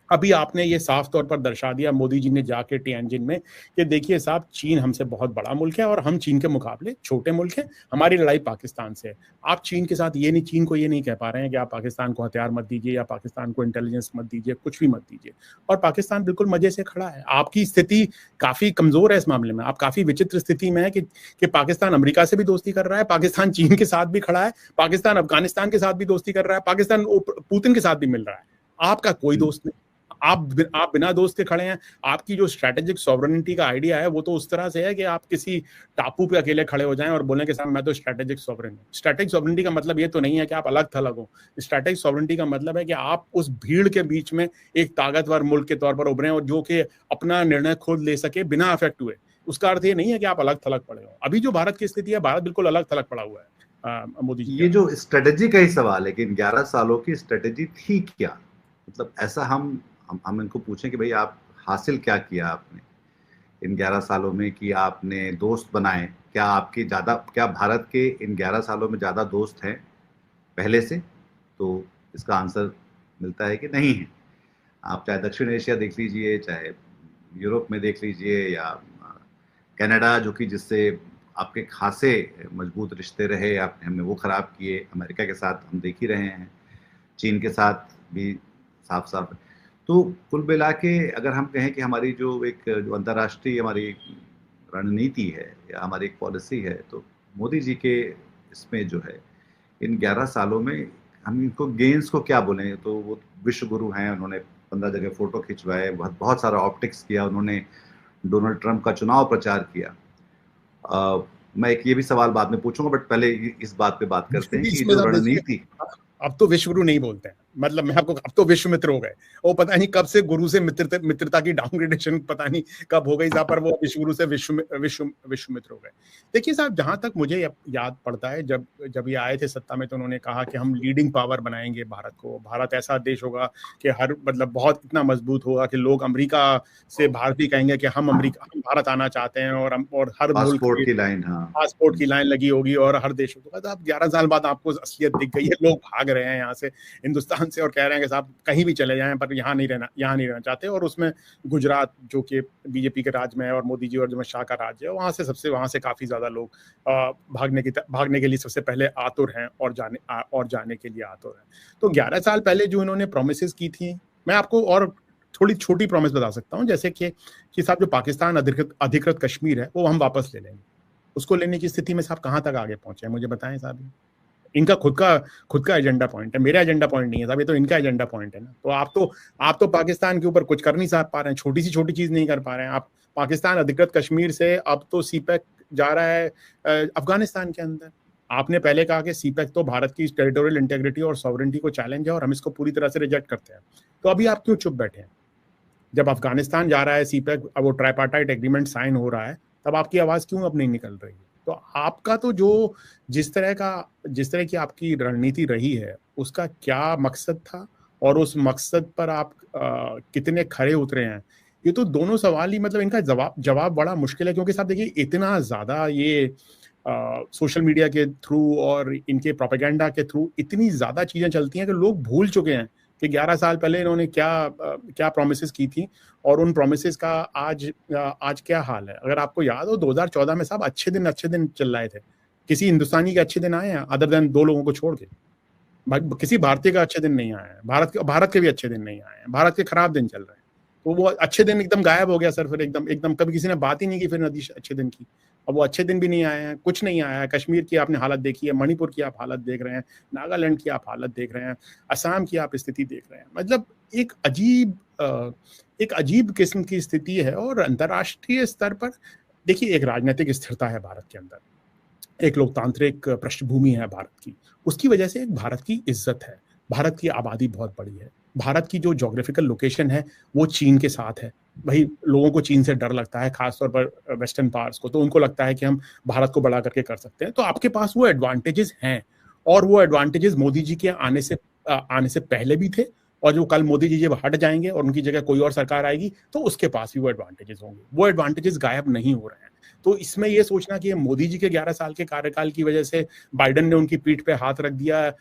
अभी आपने ये साफ तौर पर दर्शा दिया मोदी जी ने जाके टियानजिन में कि देखिए साहब, चीन हमसे बहुत बड़ा मुल्क है और हम चीन के मुकाबले छोटे मुल्क हैं, हमारी लड़ाई पाकिस्तान से है। आप चीन के साथ चीन को ये नहीं कह पा रहे हैं कि आप पाकिस्तान को हथियार मत दीजिए या पाकिस्तान को इंटेलिजेंस मत दीजिए, कुछ भी मत दीजिए। और पाकिस्तान बिल्कुल मजे से खड़ा है। आपकी स्थिति काफी कमजोर है इस मामले में, आप काफी विचित्र स्थिति में है कि पाकिस्तान अमेरिका से भी दोस्ती कर रहा है, पाकिस्तान चीन के साथ भी खड़ा है, पाकिस्तान अफगानिस्तान के साथ भी दोस्ती कर रहा है, पाकिस्तान पुतिन के साथ भी मिल रहा है। आपका कोई दोस्त नहीं, आप बिना दोस्त के खड़े हैं। आपकी जो स्ट्रैटेजिक सॉवरेनिटी का आइडिया है वो तो उस तरह से है कि आप किसी टापू पे अकेले खड़े हो जाएं और बोलें कि साहब मैं तो स्ट्रैटेजिक सॉवरेन हूं। स्ट्रैटेजिक सॉवरेनिटी का मतलब ये तो नहीं है कि आप अलग थलग हो। स्ट्रैटेजिक सॉवरेनिटी का मतलब है कि आप उस भीड़ के बीच में एक ताकतवर मुल्क के तौर पर उभरे और जो कि अपना निर्णय खुद ले सके बिना अफेक्ट हुए। उसका अर्थ ये नहीं है कि आप अलग थलग पड़े हो। अभी जो भारत की स्थिति है, भारत बिल्कुल अलग थलग पड़ा हुआ है मोदी जी। ये जो स्ट्रेटेजी का ही सवाल है कि इन 11 सालों की स्ट्रेटेजी थी क्या? मतलब ऐसा हम इनको पूछें कि भाई आप हासिल क्या किया आपने इन 11 सालों में, कि आपने दोस्त बनाए क्या भारत के इन 11 सालों में ज्यादा दोस्त हैं पहले से? तो इसका आंसर मिलता है कि नहीं है। आप चाहे दक्षिण एशिया देख लीजिए, चाहे यूरोप में देख लीजिए, या कनाडा जो कि जिससे आपके खासे मजबूत रिश्ते रहे, आपने हमने वो खराब किए। अमेरिका के साथ हम देख ही रहे हैं, चीन के साथ भी साफ साफ। तो कुल मिला के अगर हम कहें कि हमारी जो अंतर्राष्ट्रीय हमारी रणनीति है या हमारी एक पॉलिसी है, तो मोदी जी के इसमें जो है इन 11 सालों में हम इनको गेंस को क्या बोलें, तो वो विश्व गुरु हैं। उन्होंने 15 जगह फोटो खिंचवाए, बहुत सारा ऑप्टिक्स किया, उन्होंने डोनाल्ड ट्रंप का चुनाव प्रचार किया। मैं एक ये भी सवाल बाद में पूछूंगा, बट पहले इस बात पे बात करते हैं कि जो रणनीति, अब तो विश्व गुरु नहीं बोलते हैं, मतलब मैं आपको, अब तो विश्व मित्र हो गए, वो पता नहीं कब से गुरु से मित्रता की डाउनग्रेडेशन पता नहीं कब हो गई साहब, पर वो विश्व गुरु से विश्व मित्र हो गए। देखिए साहब, जहां तक मुझे याद पड़ता है, जब जब ये आए थे सत्ता में तो उन्होंने कहा कि हम लीडिंग पावर बनाएंगे भारत को, भारत ऐसा देश होगा कि हर मतलब बहुत इतना मजबूत होगा कि लोग अमेरिका से भारतीय कहेंगे कि हम भारत आना चाहते हैं, और हर मुल्क पासपोर्ट की लाइन, हाँ, पासपोर्ट की लाइन लगी होगी और हर देश होगा। तो अब 11 साल बाद आपको असलियत दिख गई है, लोग भाग रहे हैं यहाँ से, हिंदुस्तान से, और कह रहे हैं कि साहब कहीं भी चले जाएं पर यहाँ नहीं रहना चाहते। और उसमें गुजरात जो कि बीजेपी के राज में है और मोदी जी और अमित शाह का राज्य है, वहाँ से काफी ज्यादा लोग भागने के लिए सबसे पहले आतुर हैं और जाने के लिए आतुर हैं। तो 11 साल पहले जो इन्होंने प्रोमिस की थी, मैं आपको और थोड़ी छोटी प्रॉमिस बता सकता हूँ, जैसे कि साहब जो पाकिस्तान अधिकृत कश्मीर है वो हम वापस ले लेंगे। उसको लेने की स्थिति में साहब कहाँ तक आगे पहुंचे हैं मुझे बताएं साहब। इनका खुद का एजेंडा पॉइंट है, मेरा एजेंडा पॉइंट नहीं है साहब, ये तो इनका एजेंडा पॉइंट है ना। तो आप तो पाकिस्तान के ऊपर कुछ कर नहीं पा रहे हैं, छोटी चीज नहीं कर पा रहे हैं आप। पाकिस्तान अधिकृत कश्मीर से अब तो सीपैक जा रहा है अफगानिस्तान के अंदर। आपने पहले कहा कि सीपैक तो भारत की टेरिटोरियल इंटेग्रिटी और सॉवरेंटी को चैलेंज है और हम इसको पूरी तरह से रिजेक्ट करते हैं। तो अभी आप क्यों चुप बैठे हैं? जब अफगानिस्तान जा रहा है सीपैक, अब वो ट्राइपार्टाइट एग्रीमेंट साइन हो रहा है, तब आपकी आवाज क्यों अब नहीं निकल रही है? तो आपका तो जो जिस तरह की आपकी रणनीति रही है उसका क्या मकसद था और उस मकसद पर आप कितने खरे उतरे हैं, ये तो दोनों सवाल ही, मतलब इनका जवाब बड़ा मुश्किल है। क्योंकि साहब देखिए, इतना ज्यादा ये सोशल मीडिया के थ्रू और इनके प्रोपेगेंडा के थ्रू इतनी ज्यादा चीजें चलती हैं कि लोग भूल चुके हैं कि 11 साल पहले इन्होंने क्या प्रोमिसेस की थी और उन प्रोमिसेस का आज क्या हाल है। अगर आपको याद हो 2014 में साहब अच्छे दिन चल रहे थे। किसी हिंदुस्तानी के अच्छे दिन आए हैं अदर देन 2 लोगों को छोड़ के? किसी भारतीय का अच्छे दिन नहीं आया है, भारत के भी अच्छे दिन नहीं आए हैं, भारत के खराब दिन चल रहे हैं। तो वो अच्छे दिन एकदम गायब हो गया सर, फिर एकदम कभी किसी ने बात ही नहीं की फिर नदी अच्छे दिन की। अब वो अच्छे दिन भी नहीं आए हैं, कुछ नहीं आया है। कश्मीर की आपने हालत देखी है, मणिपुर की आप हालत देख रहे हैं, नागालैंड की आप हालत देख रहे हैं, असम की आप स्थिति देख रहे हैं। मतलब एक अजीब किस्म की स्थिति है। और अंतर्राष्ट्रीय स्तर पर देखिए, एक राजनीतिक स्थिरता है भारत के अंदर, एक लोकतांत्रिक पृष्ठभूमि है भारत की, उसकी वजह से एक भारत की इज्जत है। भारत की आबादी बहुत बड़ी है, भारत की जो जोग्राफिकल लोकेशन है वो चीन के साथ है। भाई लोगों को चीन से डर लगता है, खासतौर पर वेस्टर्न पार्ट्स को, तो उनको लगता है कि हम भारत को बड़ा करके कर सकते हैं। तो आपके पास वो एडवांटेजेस हैं, और वो एडवांटेजेस मोदी जी के आने से पहले भी थे, और जो कल मोदी जी जब हट जाएंगे और उनकी जगह कोई और सरकार आएगी तो उसके पास भी वो एडवांटेजेस होंगे। वो एडवांटेजेस गायब नहीं हो रहे हैं। तो इसमें ये सोचना कि मोदी जी के 11 साल के कार्यकाल की वजह से बाइडेन ने उनकी पीठ पे हाथ रख दिया,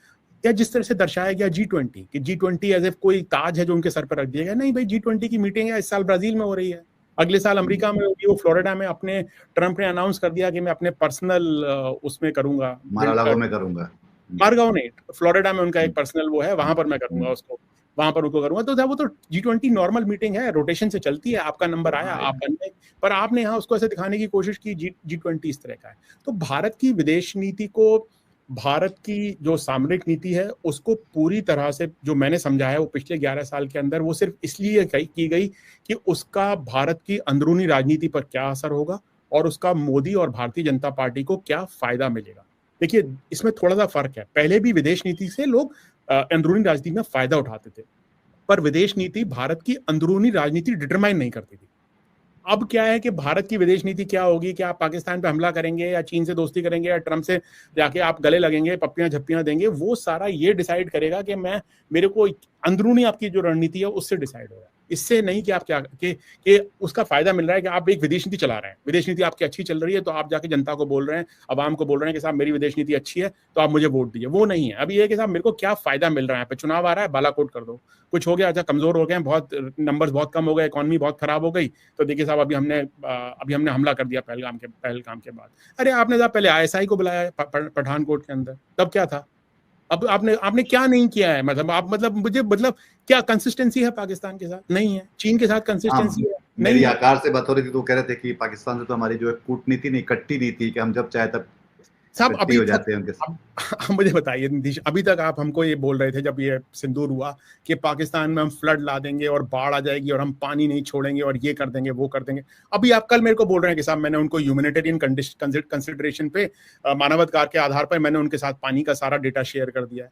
या जिस तरह से दर्शाया गया G20 कि G20 एज ए कोई ताज है जो उनके सर पर रख दिया गया, नहीं भाई, G20 की मीटिंग है इस साल ब्राजील में हो रही है, अगले साल अमेरिका में होगी, वो फ्लोरिडा में अपने ट्रंप ने अनाउंस कर दिया कि मैं अपने पर्सनल उसमें करूंगा, मार-आ-लागो में करूंगा, मारगांव नहीं, फ्लोरिडा में उनका एक पर्सनल वो है, वहां पर मैं करूंगा उसको, वहां पर उनको करूंगा। तो वो तो G20 नॉर्मल मीटिंग है, रोटेशन से चलती है, आपका नंबर आया आप बन गए। पर आपने यहाँ उसको ऐसे दिखाने की कोशिश की G20 इस तरह का है। तो भारत की विदेश नीति को, भारत की जो सामरिक नीति है उसको पूरी तरह से, जो मैंने समझा है वो पिछले 11 साल के अंदर, वो सिर्फ इसलिए की गई कि उसका भारत की अंदरूनी राजनीति पर क्या असर होगा और उसका मोदी और भारतीय जनता पार्टी को क्या फायदा मिलेगा। देखिए, इसमें थोड़ा सा फर्क है। पहले भी विदेश नीति से लोग अंदरूनी राजनीति में फायदा उठाते थे, पर विदेश नीति भारत की अंदरूनी राजनीति डिटरमाइन नहीं करती थी। अब क्या है कि भारत की विदेश नीति क्या होगी कि आप पाकिस्तान पे हमला करेंगे या चीन से दोस्ती करेंगे या ट्रंप से जाके आप गले लगेंगे, पप्पियां झप्पियां देंगे, वो सारा ये डिसाइड करेगा कि मेरे को अंदरूनी आपकी जो रणनीति है उससे डिसाइड हो रहा है, इससे नहीं कि आप क्या कि उसका फायदा मिल रहा है कि आप एक विदेश नीति चला रहे हैं, विदेश नीति आपकी अच्छी चल रही है तो आप जाके जनता को बोल रहे हैं, आवाम को बोल रहे हैं कि साहब मेरी विदेश नीति अच्छी है तो आप मुझे वोट दीजिए। वो नहीं है। अभी ये कि साहब मेरे को क्या फायदा मिल रहा है, चुनाव आ रहा है, बालाकोट कर दो, कुछ हो गया, अच्छा कमजोर हो गए, बहुत नंबर्स बहुत कम हो गए, इकोनॉमी बहुत खराब हो गई, तो देखिए साहब अभी हमने हमला कर दिया पहलगाम के बाद। अरे आपने साहब पहले ISI को बुलाया पठानकोट के अंदर, तब क्या था? अब आपने क्या नहीं किया है? मतलब क्या कंसिस्टेंसी है पाकिस्तान के साथ? नहीं है। चीन के साथ कंसिस्टेंसी है? मेरी आकार से बात हो रही थी तो कह रहे थे कि पाकिस्तान से तो हमारी जो है कूटनीति नहीं, कट्टी नीति, कि हम जब चाहे तब साहब अभी हो जाते हैं उनके साथ। अब मुझे बताइए नीतीश, अभी तक आप हमको ये बोल रहे थे जब ये सिंदूर हुआ कि पाकिस्तान में हम फ्लड ला देंगे और बाढ़ आ जाएगी और हम पानी नहीं छोड़ेंगे और ये कर देंगे वो कर देंगे। अभी आप कल मेरे को बोल रहे हैं कि साहब मैंने उनको ह्यूमैनिटेरियन कंसिडरेशन पे, मानवाधिकार के आधार पर मैंने उनके साथ पानी का सारा डेटा शेयर कर दिया है।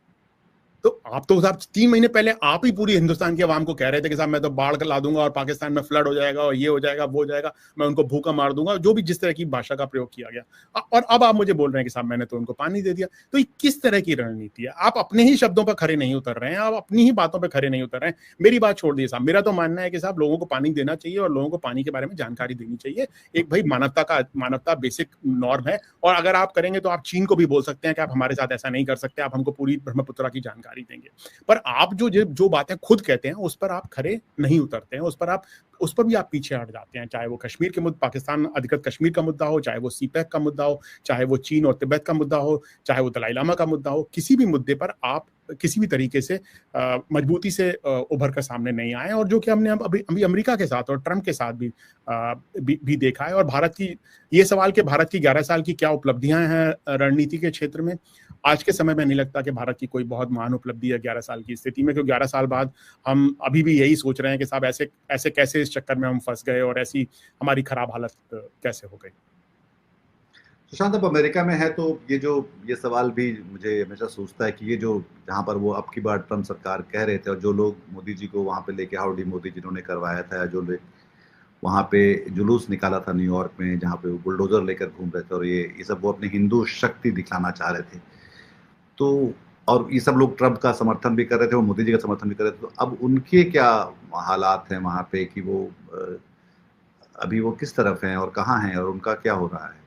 तो आप तो साहब 3 महीने पहले आप ही पूरी हिंदुस्तान के अवाम को कह रहे थे कि साहब मैं तो बाढ़ ला दूंगा और पाकिस्तान में फ्लड हो जाएगा और ये हो जाएगा वो हो जाएगा, मैं उनको भूखा मार दूंगा, जो भी जिस तरह की भाषा का प्रयोग किया गया। और अब आप मुझे बोल रहे हैं कि साहब मैंने तो उनको पानी दे दिया। तो ये किस तरह की रणनीति है? आप अपने ही शब्दों पर खड़े नहीं उतर रहे हैं, आप अपनी ही बातों पर खड़े नहीं उतर रहे हैं। मेरी बात छोड़ दिए साहब, मेरा तो मानना है कि साहब लोगों को पानी देना चाहिए और लोगों को पानी के बारे में जानकारी देनी चाहिए। एक भाई मानवता बेसिक नॉर्म है। और अगर आप करेंगे तो आप चीन को भी बोल सकते हैं कि आप हमारे साथ ऐसा नहीं कर सकते, आप हमको पूरी ब्रह्मपुत्रा की जानकारी देंगे। पर आप जो बातें खुद कहते हैं उस पर आप खड़े नहीं उतरते हैं, उस पर भी आप पीछे हट जाते हैं। चाहे वो कश्मीर के मुद्दे, पाकिस्तान अधिकृत कश्मीर का मुद्दा हो, चाहे वो सीपैक का मुद्दा हो, चाहे वो चीन और तिब्बत का मुद्दा हो, चाहे वो दलाई लामा का मुद्दा हो, किसी भी मुद्दे पर आप किसी भी तरीके से मजबूती से उभर कर सामने नहीं आए। और जो कि हमने अभी अमेरिका के साथ और ट्रंप के साथ भी देखा है। और भारत की ये सवाल कि भारत की 11 साल की क्या उपलब्धियां हैं रणनीति के क्षेत्र में, आज के समय में नहीं लगता कि भारत की कोई बहुत महान उपलब्धि है 11 साल की स्थिति में। क्योंकि 11 साल बाद हम अभी भी यही सोच रहे हैं कि साहब ऐसे कैसे इस चक्कर में हम फंस गए और ऐसी हमारी खराब हालत कैसे हो गई। सुशांत, अब अमेरिका में है तो ये सवाल भी मुझे हमेशा सोचता है कि ये जो जहाँ पर वो अब की बार ट्रम्प सरकार कह रहे थे और जो लोग मोदी जी को वहाँ पे लेके हाउडी मोदी जिन्होंने करवाया था, या जो लोग वहाँ पे जुलूस निकाला था न्यूयॉर्क में जहाँ पे वो बुलडोजर लेकर घूम रहे थे और ये सब वो अपनी हिंदू शक्ति दिखाना चाह रहे थे, तो और ये सब लोग ट्रम्प का समर्थन भी कर रहे थे, वो मोदी जी का समर्थन भी कर रहे थे। तो अब उनके क्या हालात हैं वहाँ पे कि वो अभी वो किस तरफ हैं और कहाँ हैं और उनका क्या हो रहा है?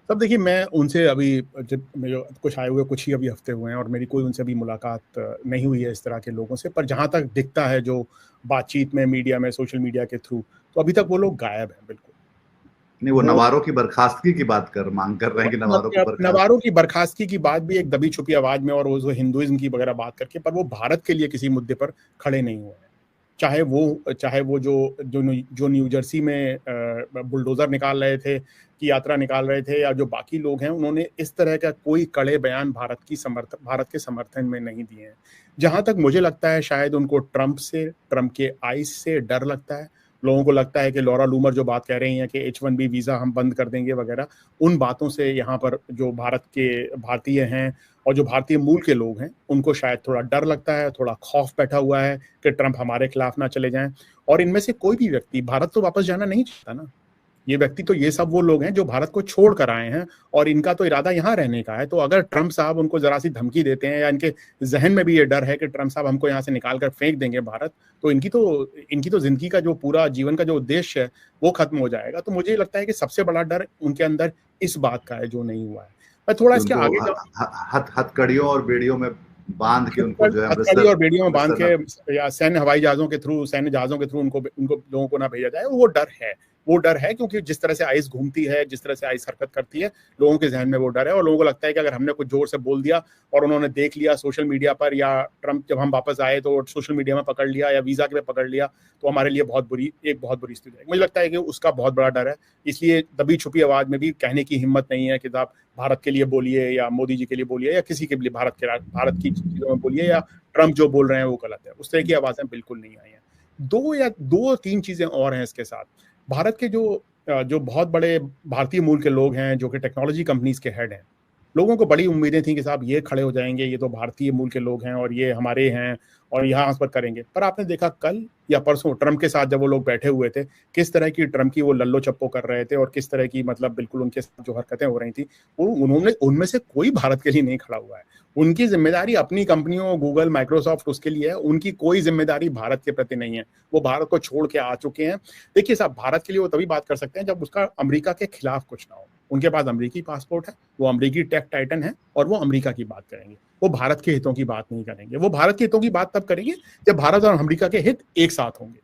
तब देखिए, मैं उनसे अभी जब मेरे कुछ आए हुए कुछ ही अभी हफ्ते हुए हैं और मेरी कोई उनसे अभी मुलाकात नहीं हुई है इस तरह के लोगों से। पर जहाँ तक दिखता है जो बातचीत में मीडिया में सोशल मीडिया के थ्रू, तो अभी तक वो लोग गायब हैं बिल्कुल। नहीं, वो नवारों की बर्खास्तगी की मांग कर रहे हैं कि नवारों को नवारों की बर्खास्तगी की बात भी एक दबी छुपी आवाज में और वो हिंदुइज्म की वगैरह बात करके, पर वो भारत के लिए किसी मुद्दे पर खड़े नहीं हुए हैं। चाहे वो जो न्यू जर्सी में बुलडोजर निकाल रहे थे, की यात्रा निकाल रहे थे, या जो बाकी लोग हैं, उन्होंने इस तरह का कोई कड़े बयान भारत के समर्थन में नहीं दिए हैं। जहां तक मुझे लगता है शायद उनको ट्रंप के आइस से डर लगता है। लोगों को लगता है कि लॉरा लूमर जो बात कह रही हैं कि H1B वीजा हम बंद कर देंगे वगैरह, उन बातों से यहाँ पर जो भारतीय हैं और जो भारतीय मूल के लोग हैं, उनको शायद थोड़ा डर लगता है, थोड़ा खौफ बैठा हुआ है कि ट्रंप हमारे खिलाफ ना चले जाएं। और इनमें से कोई भी व्यक्ति भारत तो वापस जाना नहीं चाहता ना। ये सब वो लोग हैं जो भारत को छोड़ कर आए हैं और इनका तो इरादा यहाँ रहने का है। तो अगर ट्रंप साहब उनको जरा सी धमकी देते हैं या इनके जहन में भी ये डर है कि ट्रंप साहब हमको यहाँ से निकाल कर फेंक देंगे भारत, तो इनकी तो जिंदगी का जो पूरा जीवन का जो उद्देश्य है वो खत्म हो जाएगा। तो मुझे लगता है कि सबसे बड़ा डर उनके अंदर इस बात का है जो नहीं हुआ है। मैं थोड़ा इसके आगे हथकड़ियों और बेड़ियों में बांध के उनको जो है हथकड़ी और बेड़ियों में बांध के या सैन्य जहाजों के थ्रू उनको लोगों को ना भेजा जाए, वो डर है क्योंकि जिस तरह से आइस घूमती है, जिस तरह से आइस हरकत करती है, लोगों के जहन में वो डर है। और लोगों को लगता है कि अगर हमने कुछ जोर से बोल दिया और उन्होंने देख लिया सोशल मीडिया पर, या ट्रंप जब हम वापस आए तो सोशल मीडिया में पकड़ लिया या वीजा के पे पकड़ लिया, तो हमारे लिए बहुत बुरी स्थिति है। मुझे लगता है कि उसका बहुत बड़ा डर है। इसलिए दबी छुपी आवाज में भी कहने की हिम्मत नहीं है कि आप भारत के लिए बोलिए या मोदी जी के लिए बोलिए या किसी के लिए भारत की चीजों में बोलिए या ट्रंप जो बोल रहे हैं वो गलत है। उस तरह की आवाजें बिल्कुल नहीं आई हैं। 2 3 चीजें और हैं इसके साथ। भारत के जो बहुत बड़े भारतीय मूल के लोग हैं जो कि टेक्नोलॉजी कंपनीज के हेड हैं, लोगों को बड़ी उम्मीदें थी कि साहब ये खड़े हो जाएंगे, ये तो भारतीय मूल के लोग हैं और ये हमारे हैं और यहाँ पर करेंगे। पर आपने देखा कल या परसों ट्रंप के साथ जब वो लोग बैठे हुए थे, किस तरह की ट्रंप की वो लल्लो चप्पो कर रहे थे और किस तरह की मतलब बिल्कुल उनके साथ जो हरकतें हो रही थी, उनमें से कोई भारत के लिए नहीं खड़ा हुआ है। उनकी जिम्मेदारी अपनी कंपनियों गूगल, माइक्रोसॉफ्ट उसके लिए है, उनकी कोई जिम्मेदारी भारत के प्रति नहीं है। वो भारत को छोड़ के आ चुके हैं। देखिए साहब, भारत के लिए वो तभी बात कर सकते हैं जब उसका अमेरिका के खिलाफ कुछ ना हो। उनके पास अमेरिकी पासपोर्ट है, वो अमेरिकी टेक टाइटन है और वो अमेरिका की बात करेंगे। वो भारत के हितों की बात नहीं करेंगे। वो भारत के हितों की बात तब करेंगे जब भारत और अमेरिका के हित एक साथ होंगे,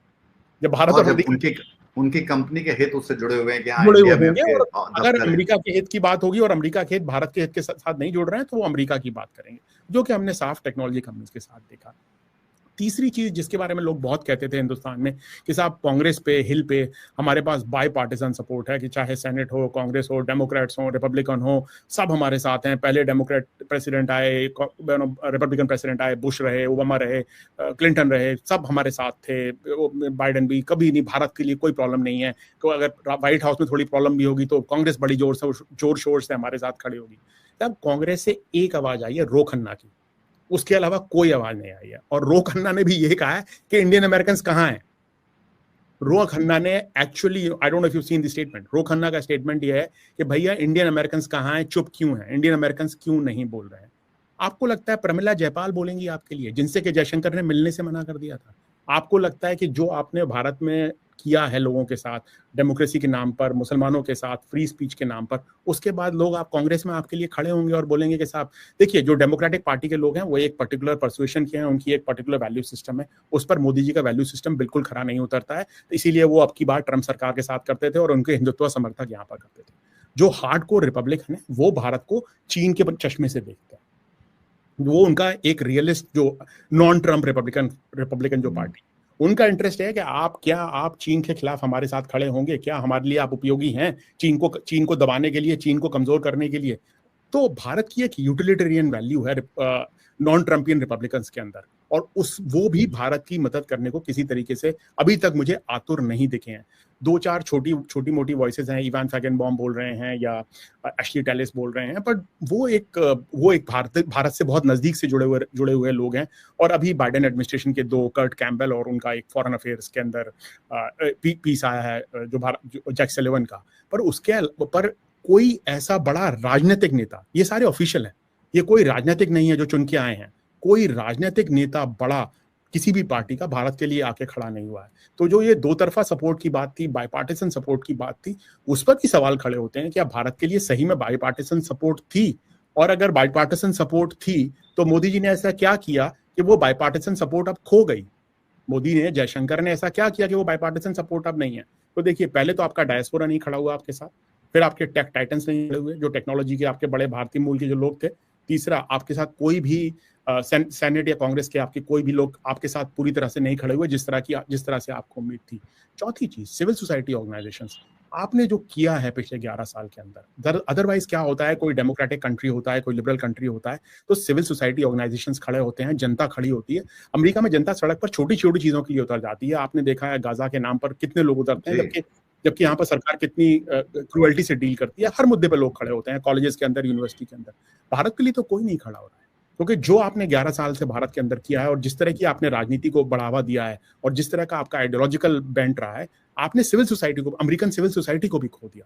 जब भारत और उनकी कंपनी के हित उससे जुड़े हुए हैं कि हाँ, जुड़े हुए होंगे। और अगर अमेरिका के हित की बात होगी और अमेरिका के हित भारत के हित के साथ नहीं जुड़ रहे हैं, तो वो अमेरिका की बात करेंगे, जो कि हमने साफ टेक्नोलॉजी कंपनीज के साथ देखा। तीसरी चीज जिसके बारे में लोग बहुत कहते थे हिंदुस्तान में कि साहब कांग्रेस पे, हिल पे हमारे पास बाई पार्टिसन सपोर्ट है, कि चाहे सेनेट हो, कांग्रेस हो, डेमोक्रेट्स हो, रिपब्लिकन हो, सब हमारे साथ हैं। पहले डेमोक्रेट प्रेसिडेंट आए, रिपब्लिकन प्रेसिडेंट आए, बुश रहे, ओबामा रहे, क्लिंटन रहे, सब हमारे साथ थे, बाइडेन भी। कभी नहीं, भारत के लिए कोई प्रॉब्लम नहीं है। तो अगर व्हाइट हाउस में थोड़ी प्रॉब्लम भी होगी तो कांग्रेस बड़ी जोर शोर से हमारे साथ खड़ी होगी। तब कांग्रेस से एक आवाज आई है रो खन्ना की। उसके अलावा कोई आवाज नहीं आई है। और रो खन्ना ने भी यही कहा है कि इंडियन अमेरिकन कहाँ हैं। रो खन्ना ने actually, I don't know if you seen the statement, Ro Khanna का स्टेटमेंट ये है कि भैया इंडियन अमेरिकन कहाँ हैं, चुप क्यों हैं, इंडियन अमेरिकन क्यों नहीं बोल रहे हैं। आपको लगता है प्रमिला जयपाल बोलेंगी आपके लिए, जिनसे कि जयशंकर ने मिलने से मना कर दिया था? आपको लगता है कि जो आपने भारत में किया है लोगों के साथ, डेमोक्रेसी के नाम पर, मुसलमानों के साथ, फ्री स्पीच के नाम पर, उसके बाद लोग आप कांग्रेस में आपके लिए खड़े होंगे और बोलेंगे कि साहब देखिए, जो डेमोक्रेटिक पार्टी के लोग हैं वो एक पर्टिकुलर परसुएशन के हैं, उनकी एक पर्टिकुलर वैल्यू सिस्टम है, उस पर मोदी जी का वैल्यू सिस्टम बिल्कुल खरा नहीं उतरता है, तो इसीलिए वो अब की बार ट्रंप सरकार के साथ करते थे और उनके हिंदुत्व समर्थक यहाँ पर करते थे। जो हार्डकोर रिपब्लिकन है वो भारत को चीन के चश्मे से देखते हैं। वो उनका एक रियलिस्ट, जो नॉन ट्रम्प रिपब्लिकन जो पार्टी, उनका इंटरेस्ट है कि आप चीन के खिलाफ हमारे साथ खड़े होंगे, क्या हमारे लिए आप उपयोगी हैं चीन को दबाने के लिए, चीन को कमजोर करने के लिए। तो भारत की एक यूटिलिटेरियन वैल्यू है नॉन ट्रम्पियन रिपब्लिकन्स के अंदर, और वो भी भारत की मदद करने को किसी तरीके से अभी तक मुझे आतुर नहीं दिखे हैं। 2-4 छोटी मोटी वॉइसेस हैं, इवान फैगनबॉम बोल रहे हैं या एशली टेलिस बोल रहे हैं, पर वो एक भारत से बहुत नजदीक से जुड़े हुए लोग हैं। और अभी बाइडेन एडमिनिस्ट्रेशन के 2, कर्ट कैम्पबेल और उनका एक फॉरेन अफेयर्स के अंदर पीस आया है जो जैक सलिवन का, पर कोई ऐसा बड़ा राजनीतिक नेता, ये सारे ऑफिशियल हैं, ये कोई राजनीतिक नहीं है जो चुन के आए हैं, कोई राजनीतिक नेता बड़ा किसी भी पार्टी का भारत के लिए आके खड़ा नहीं हुआ है। तो जो ये दो तरफा सपोर्ट की बात थी, बाईपार्टिसन सपोर्ट की बात थी, उस पर भी सवाल खड़े होते हैं कि अब भारत के लिए सही में बाईपार्टिसन सपोर्ट थी, और अगर बाईपार्टिसन सपोर्ट थी तो मोदी जी ने ऐसा क्या किया कि वो बाईपार्टिसन सपोर्ट अब खो गई। मोदी ने, जयशंकर ने ऐसा क्या किया कि वो बाईपार्टिसन सपोर्ट अब नहीं है। तो देखिए, पहले तो आपका डायस्पोरा नहीं खड़ा हुआ आपके साथ, फिर आपके टेक टाइटन्स नहीं खड़े हुए जो टेक्नोलॉजी के आपके बड़े भारतीय मूल के जो लोग थे, तीसरा आपके साथ कोई भी सेनेट या कांग्रेस के आपके कोई भी लोग आपके साथ पूरी तरह से नहीं खड़े हुए जिस तरह से आपको उम्मीद थी। चौथी चीज, सिविल सोसाइटी ऑर्गेनाइजेशंस, आपने जो किया है पिछले 11 साल के अंदर, अदरवाइज क्या होता है, कोई डेमोक्रेटिक कंट्री होता है, कोई लिबरल कंट्री होता है, तो सिविल सोसाइटी ऑर्गेनाइजेशंस खड़े होते हैं, जनता खड़ी होती है। अमेरिका में जनता सड़क पर छोटी छोटी चीजों के लिए उतर जाती है। आपने देखा है गाजा के नाम पर कितने लोग उतरते हैं, जबकि यहाँ पर सरकार कितनी क्रूअल्टी से डील करती है। हर मुद्दे पर लोग खड़े होते हैं, कॉलेजेस के अंदर, यूनिवर्सिटी के अंदर। भारत के लिए तो कोई नहीं खड़ा हो रहा है, क्योंकि जो आपने 11 साल से भारत के अंदर किया है और जिस तरह की आपने राजनीति को बढ़ावा दिया है और जिस तरह का आपका आइडियोलॉजिकल बेंट रहा है, आपने सिविल सोसाइटी को, अमेरिकन सिविल सोसाइटी को भी खो दिया।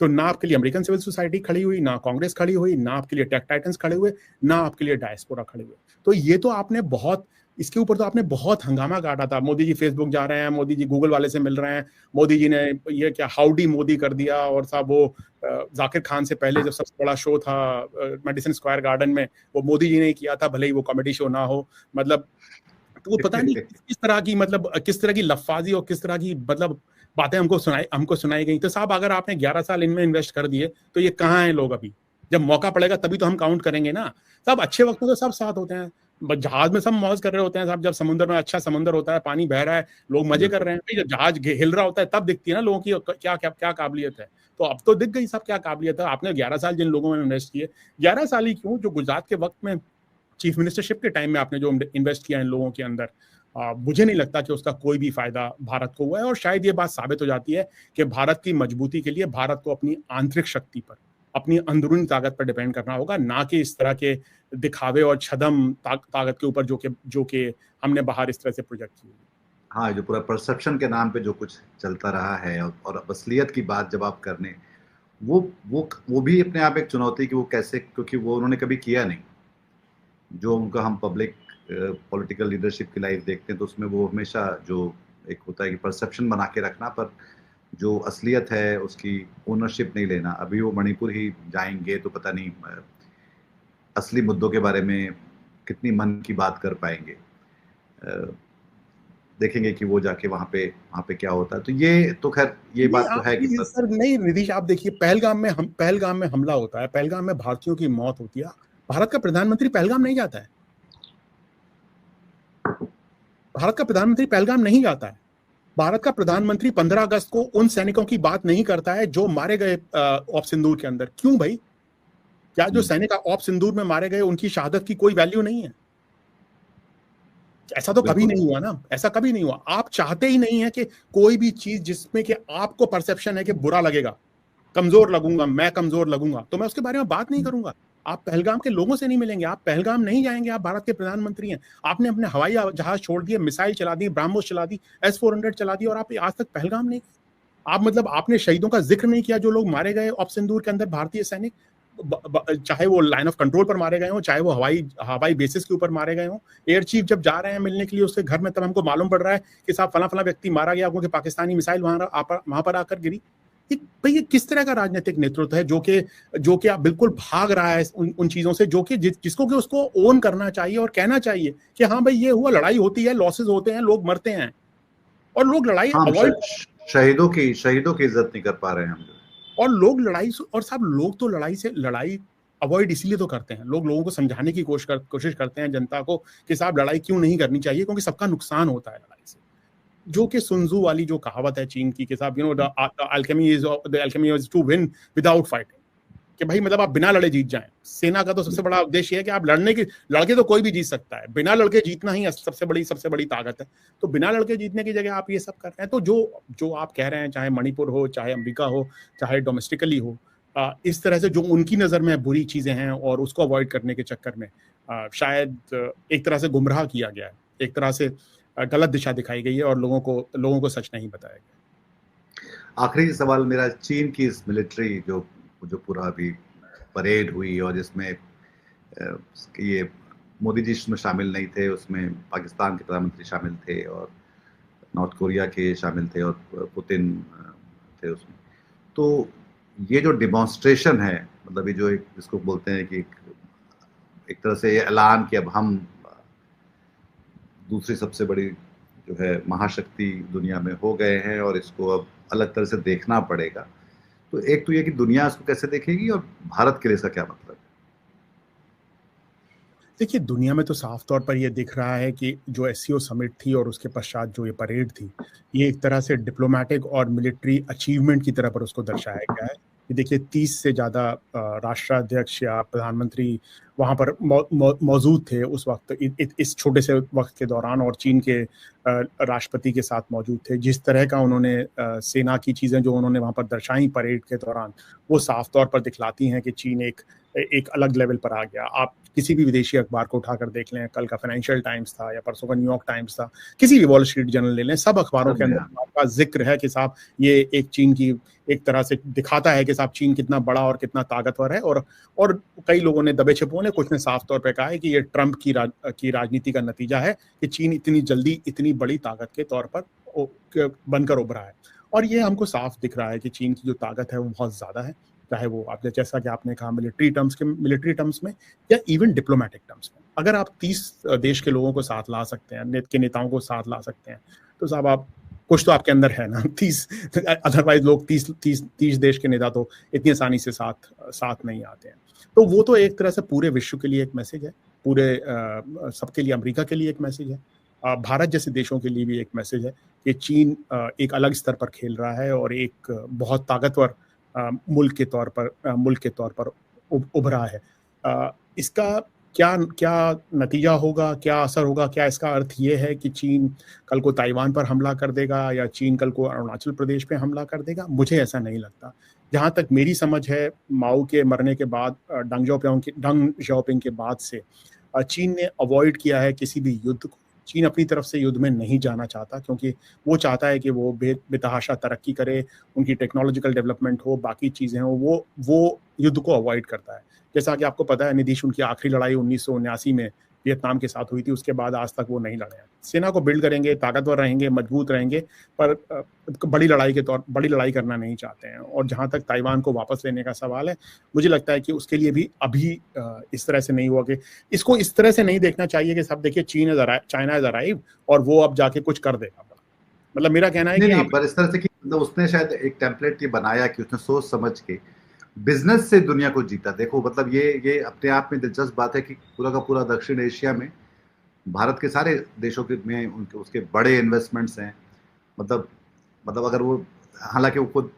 तो ना आपके लिए अमेरिकन सिविल सोसाइटी खड़ी हुई, ना कांग्रेस खड़ी हुई, ना आपके लिए टेक टाइटन्स खड़े हुए, ना आपके लिए डायस्पोरा खड़े हुए। तो ये तो आपने बहुत, इसके ऊपर तो आपने बहुत हंगामा काटा था। मोदी जी फेसबुक जा रहे हैं, मोदी जी गूगल वाले से मिल रहे हैं, मोदी जी ने ये क्या हाउडी मोदी कर दिया, और साहब वो जाकिर खान से पहले जब सबसे बड़ा शो था मेडिसन स्क्वायर गार्डन में, वो मोदी जी ने किया था, भले ही वो कॉमेडी शो ना हो। मतलब तो पता नहीं किस तरह की लफ्फाजी और किस तरह की बातें हमको सुनाई गई। तो साहब अगर आपने 11 साल इनमें इन्वेस्ट कर दिए तो ये कहाँ हैं लोग अभी? जब मौका पड़ेगा तभी तो हम काउंट करेंगे ना। सब अच्छे वक्त में तो सब साथ होते हैं, जहाज में सब मौज कर रहे होते हैं साहब। जब समुद्र में अच्छा समुद्र होता है, पानी बह रहा है, लोग मजे कर रहे हैं, जब जहाज हिल रहा होता है तब दिखती है ना लोगों की क्या क्या क्या काबिलियत है। तो अब तो दिख गई सब क्या काबिलियत है। आपने 11 साल जिन लोगों में इन्वेस्ट किए, 11 साल ही क्यों, जो गुजरात के वक्त में चीफ मिनिस्टरशिप के टाइम में आपने जो इन्वेस्ट किया इन लोगों के अंदर, मुझे नहीं लगता कि उसका कोई भी फायदा भारत को हुआ है। और शायद ये बात साबित हो जाती है कि भारत की मजबूती के लिए भारत को अपनी आंतरिक शक्ति पर, अपनी अंदरूनी ताकत पर डिपेंड करना होगा, ना कि इस तरह के दिखावे और छदम ताकत के ऊपर जो कि हमने बाहर इस तरह से प्रोजेक्ट की। हाँ, जो पूरा परसेप्शन के नाम पे जो कुछ चलता रहा है, और असलियत की बात जब आप करने, वो भी अपने आप एक चुनौती कि वो कैसे, क्योंकि वो उन्होंने कभी किया नहीं। जो उनका हम पब्लिक पॉलिटिकल लीडरशिप की लाइफ देखते हैं तो उसमें वो हमेशा जो एक होता है कि परसेप्शन बना के रखना, पर जो असलियत है उसकी ओनरशिप नहीं लेना। अभी वो मणिपुर ही जाएंगे तो पता नहीं असली मुद्दों के बारे में कितनी मन की बात कर पाएंगे। देखेंगे कि वो जाके वहाँ पे क्या होता है। तो ये तो खैर ये बात तो है कि सर नहीं निधीश, आप देखिए पहलगाम में हमला होता है, पहलगाम में भारतीयों की मौत होती है, भारत का प्रधानमंत्री पहलगाम नहीं जाता है। भारत का प्रधानमंत्री पहलगाम नहीं जाता है। भारत का प्रधानमंत्री 15 अगस्त को उन सैनिकों की बात नहीं करता है जो मारे गए ऑप सिंदूर के अंदर। क्यों भाई? क्या जो सैनिक ऑप सिंदूर में मारे गए उनकी शहादत की कोई वैल्यू नहीं है? ऐसा तो कभी नहीं हुआ ना, ऐसा कभी नहीं हुआ। आप चाहते ही नहीं है कि कोई भी चीज जिसमें कि आपको परसेप्शन है कि बुरा लगेगा, कमजोर लगूंगा, मैं कमजोर लगूंगा, तो मैं उसके बारे में बात नहीं करूंगा। आप पहलगाम के लोगों से नहीं मिलेंगे, आप पहलगाम नहीं जाएंगे, आप भारत के प्रधानमंत्री हैं, आपने अपने हवाई जहाज छोड़ दिए, मिसाइल चला दी, ब्रह्मोस चला दी, S-400 चला दी, और आप आज तक पहलगाम नहीं। आप मतलब आपने शहीदों का जिक्र नहीं किया जो लोग मारे गए ऑप सिंदूर के अंदर, भारतीय सैनिक, चाहे वो लाइन ऑफ कंट्रोल पर मारे गए हो, चाहे वो हवाई बेसिस के ऊपर मारे गए हो। एयर चीफ जब जा रहे हैं मिलने के लिए उसके घर में, तब हमको मालूम पड़ रहा है कि साहब फला फला व्यक्ति मारा गया क्योंकि पाकिस्तानी मिसाइल वहां पर आकर गिरी। भाई ये किस तरह का राजनीतिक नेतृत्व है जो कि आप बिल्कुल भाग रहा है उन चीजों से, जो कि जिसको कि उसको ओन करना चाहिए और कहना चाहिए कि हाँ भाई ये हुआ, लड़ाई होती है, लॉसेस होते हैं, लोग मरते हैं, और लोग लड़ाई अवॉइड, शहीदों की इज्जत नहीं कर पा रहे हैं हम। और लोग लड़ाई, और साहब लोग तो लड़ाई अवॉइड इसीलिए तो करते हैं, लोगों को समझाने की कोशिश करते हैं जनता को कि साहब लड़ाई क्यों नहीं करनी चाहिए, क्योंकि सबका नुकसान होता है लड़ाई से। जो कि सुनजू वाली जो कहावत है चीन की कि साहब the alchemy is to win without fighting, कि भाई मतलब आप बिना लड़े जीत जाएं। सेना का तो सबसे बड़ा उद्देश्य है कि आप लड़के तो कोई भी जीत सकता है, बिना लड़के जीतना ही सबसे बड़ी ताकत है। तो बिना लड़के जीतने की जगह आप ये सब कर रहे हैं। तो जो आप कह रहे हैं, चाहे मणिपुर हो, चाहे अमेरिका हो, चाहे डोमेस्टिकली हो, इस तरह से जो उनकी नजर में बुरी चीजें हैं और उसको अवॉइड करने के चक्कर में शायद एक तरह से गुमराह किया गया है, एक तरह से गलत दिशा दिखाई गई है और लोगों को सच नहीं बताया गया। आखिरी सवाल मेरा, चीन की इस मिलिट्री जो पूरा अभी परेड हुई और जिसमें ये मोदी जी इसमें शामिल नहीं थे, उसमें पाकिस्तान के प्रधानमंत्री शामिल थे और नॉर्थ कोरिया के शामिल थे और पुतिन थे उसमें, तो ये जो डिमॉन्स्ट्रेशन है, मतलब ये जो एक जिसको बोलते हैं कि एक तरह से ये ऐलान कि अब हम दूसरी सबसे बड़ी जो है महाशक्ति दुनिया में हो गए हैं और इसको अब अलग तरह से देखना पड़ेगा, तो एक तो ये कि दुनिया इसको कैसे देखेगी और भारत के लिए इसका क्या मतलब है? देखिए, दुनिया में तो साफ तौर पर ये दिख रहा है कि जो SCO समिट थी और उसके पश्चात जो ये परेड थी, ये एक तरह से डिप्लोमेटिक और मिलिट्री अचीवमेंट की तरह पर उसको दर्शाया गया है। कि देखिए 30 से ज़्यादा राष्ट्राध्यक्ष या प्रधानमंत्री वहाँ पर मौजूद थे उस वक्त, इस छोटे से वक्त के दौरान, और चीन के राष्ट्रपति के साथ मौजूद थे। जिस तरह का उन्होंने सेना की चीज़ें जो उन्होंने वहाँ पर दर्शाई परेड के दौरान, वो साफ तौर पर दिखलाती हैं कि चीन एक अलग लेवल पर आ गया। आप किसी भी विदेशी अखबार को उठाकर देख लें, कल का फाइनेंशियल टाइम्स था या परसों का न्यूयॉर्क टाइम्स था, किसी भी वॉल स्ट्रीट जर्नल ले लें, सब अखबारों के अंदर आपका जिक्र है कि साहब ये एक चीन की एक तरह से दिखाता है कि साहब चीन कितना बड़ा और कितना ताकतवर है। और कई लोगों ने, दबे छिपों ने, कुछ ने साफ तौर पर कहा है कि ये ट्रंप की राजनीति का नतीजा है कि चीन इतनी जल्दी इतनी बड़ी ताकत के तौर पर बनकर उभरा है। और ये हमको साफ दिख रहा है कि चीन की जो ताकत है वो बहुत ज्यादा है, चाहे वो आप जैसा कि आपने कहा मिलिट्री टर्म्स में या इवन डिप्लोमेटिक टर्म्स में। अगर आप 30 देश के लोगों को साथ ला सकते हैं, के नेताओं को साथ ला सकते हैं, तो साहब आप कुछ तो आपके अंदर है ना। 30 अदरवाइज लोग 30 देश के नेता तो इतनी आसानी से साथ नहीं आते हैं। तो वो तो एक तरह से पूरे विश्व के लिए एक मैसेज है, पूरे सबके लिए, अमेरिका के लिए एक मैसेज है, भारत जैसे देशों के लिए भी एक मैसेज है कि चीन एक अलग स्तर पर खेल रहा है और एक बहुत ताकतवर मुल्क के तौर पर उभरा है। इसका क्या नतीजा होगा, क्या असर होगा, क्या इसका अर्थ ये है कि चीन कल को ताइवान पर हमला कर देगा या चीन कल को अरुणाचल प्रदेश पे हमला कर देगा? मुझे ऐसा नहीं लगता। जहाँ तक मेरी समझ है, माओ के मरने के बाद, डंग ज़ाओपिंग के बाद से चीन ने अवॉइड किया है किसी भी युद्ध को। चीन अपनी तरफ से युद्ध में नहीं जाना चाहता, क्योंकि वो चाहता है कि वो बेतहाशा तरक्की करे, उनकी टेक्नोलॉजिकल डेवलपमेंट हो, बाकी चीज़ें हो, वो युद्ध को अवॉइड करता है। जैसा कि आपको पता है, नीतीश, उनकी आखिरी लड़ाई 1979 में वियतनाम के साथ हुई थी, उसके बाद आज तक वो नहीं लड़े हैं। सेना को बिल्ड करेंगे, ताकतवर रहेंगे, मजबूत रहेंगे, पर बड़ी लड़ाई करना नहीं चाहते हैं। और जहाँ तक ताइवान को वापस लेने का सवाल है, मुझे लगता है कि उसके लिए भी अभी इस तरह से नहीं हुआ कि इसको इस तरह से नहीं देखना चाहिए कि सब देखिए चाइना इज अराइव और वो अब जाके कुछ कर देगा। मतलब मेरा कहना है नहीं, पर इस तरह से कि उसने शायद एक टेम्पलेट ये बनाया कि उसने सोच समझ के बिजनेस से दुनिया को जीता। देखो, मतलब ये अपने आप में दिलचस्प बात है कि पूरा का पूरा दक्षिण एशिया में भारत के सारे देशों के में उसके बड़े इन्वेस्टमेंट्स हैं। मतलब अगर वो, हालांकि वो खुद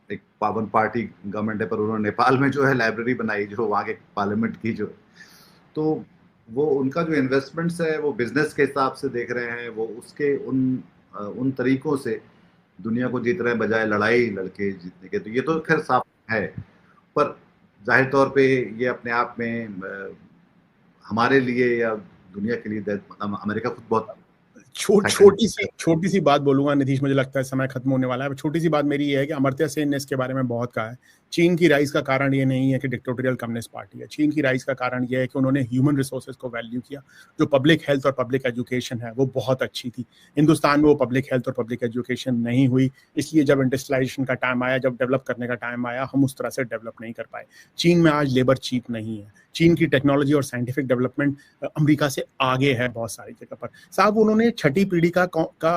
एक पावन पार्टी गवर्नमेंट है, पर उन्होंने नेपाल में जो है लाइब्रेरी बनाई, जो वहाँ के पार्लियामेंट की, जो तो वो उनका जो इन्वेस्टमेंट्स है वो बिजनेस के हिसाब से देख रहे हैं, वो उसके उन तरीकों से दुनिया को जीत रहे हैं बजाय लड़ाई लड़के जीतने के। तो ये तो खैर साफ है, पर जाहिर तौर पे ये अपने आप में हमारे लिए या दुनिया के लिए अमेरिका खुद बहुत साइकिल। छोटी सी बात बोलूंगा निधीश, मुझे लगता है समय खत्म होने वाला है। छोटी सी बात मेरी ये है कि अमर्त्य सेन ने इसके बारे में बहुत कहा है, चीन की राइज का कारण ये नहीं है कि डिक्टेटोरियल कम्युनिस्ट पार्टी है। चीन की राइज का कारण ये है कि उन्होंने ह्यूमन रिसोर्सेज को वैल्यू किया। जो पब्लिक हेल्थ और पब्लिक एजुकेशन है वो बहुत अच्छी थी। हिंदुस्तान में वो पब्लिक हेल्थ और पब्लिक एजुकेशन नहीं हुई, इसलिए जब इंडस्ट्रियलाइजेशन का टाइम आया, जब डेवलप करने का टाइम आया, हम उस तरह से डेवलप नहीं कर पाए। चीन में आज लेबर चीप नहीं है। चीन की टेक्नोलॉजी और साइंटिफिक डेवलपमेंट अमेरिका से आगे है बहुत सारी जगह पर। साहब उन्होंने छठी पीढ़ी का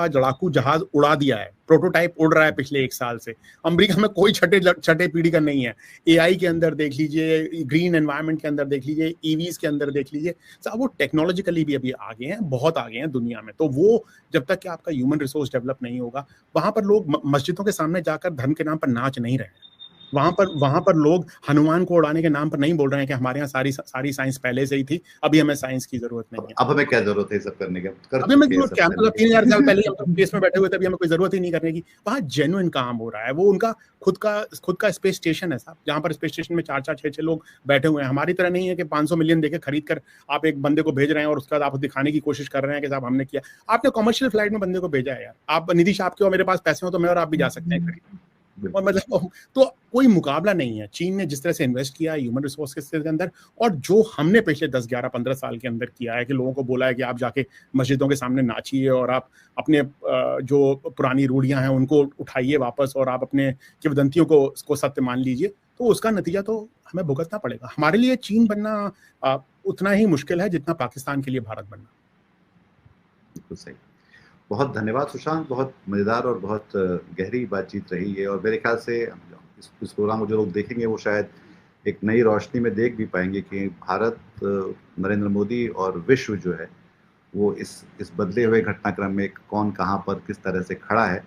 लड़ाकू जहाज उड़ा दिया है, प्रोटोटाइप उड़ रहा है पिछले 1 साल से। अमेरिका में कोई छठे पीढ़ी का नहीं है। एआई के अंदर देख लीजिए, ग्रीन एनवायरनमेंट के अंदर देख लीजिए, ईवीज के अंदर देख लीजिए, साहब वो टेक्नोलॉजिकली भी अभी आगे हैं, बहुत आगे हैं दुनिया में। तो वो जब तक कि आपका ह्यूमन रिसोर्स डेवलप नहीं होगा, वहां पर लोग मस्जिदों के सामने जाकर धर्म के नाम पर नाच नहीं रहे हैं। वहां पर लोग हनुमान को उड़ाने के नाम पर नहीं बोल रहे हैं कि हमारे यहाँ सारी साइंस पहले से ही थी, अभी हमें साइंस की जरूरत नहीं है। अब हमें क्या जरूरत है सब करने की, कर अभी हमें चुके हैं जरूरत क्या, मतलब 3000 साल पहले हम तो स्पेस में बैठे हुए थे, अभी हमें कोई जरूरत ही नहीं करने की। वहाँ जेन्युइन काम हो रहा है। वो उनका खुद का स्पेस स्टेशन है साहब, जहाँ पर स्पेस स्टेशन में 4-4, 6-6 लोग बैठे हुए हैं। हमारी तरह नहीं है कि 500 मिलियन देके खरीद कर आप एक बंदे को भेज रहे हैं और उसके बाद आप दिखाने की कोशिश कर रहे हैं कि साहब हमने किया। आपने कमर्शियल फ्लाइट में बंदे को भेजा है यार। आप निधीश, आपके और मेरे पास पैसे हो तो मैं और आप भी जा सकते हैं खरीद। और मतलब तो कोई मुकाबला नहीं है। चीन ने जिस तरह से इन्वेस्ट किया है ह्यूमन रिसोर्सेज के अंदर, और जो हमने पिछले 10, 11, 15 साल के अंदर किया है कि लोगों को बोला है कि आप जाके मस्जिदों के सामने नाचिए और आप अपने जो पुरानी रूढ़ियां हैं उनको उठाइए वापस और आप अपने किंवदंतियों को सत्य मान लीजिए, तो उसका नतीजा तो हमें भुगतना पड़ेगा। हमारे लिए चीन बनना उतना ही मुश्किल है जितना पाकिस्तान के लिए भारत बनना। बिल्कुल सही। बहुत धन्यवाद सुशांत, बहुत मज़ेदार और बहुत गहरी बातचीत रही है, और मेरे ख्याल से इस प्रोग्राम को जो लोग देखेंगे वो शायद एक नई रोशनी में देख भी पाएंगे कि भारत, नरेंद्र मोदी और विश्व जो है वो इस बदले हुए घटनाक्रम में कौन कहाँ पर किस तरह से खड़ा है,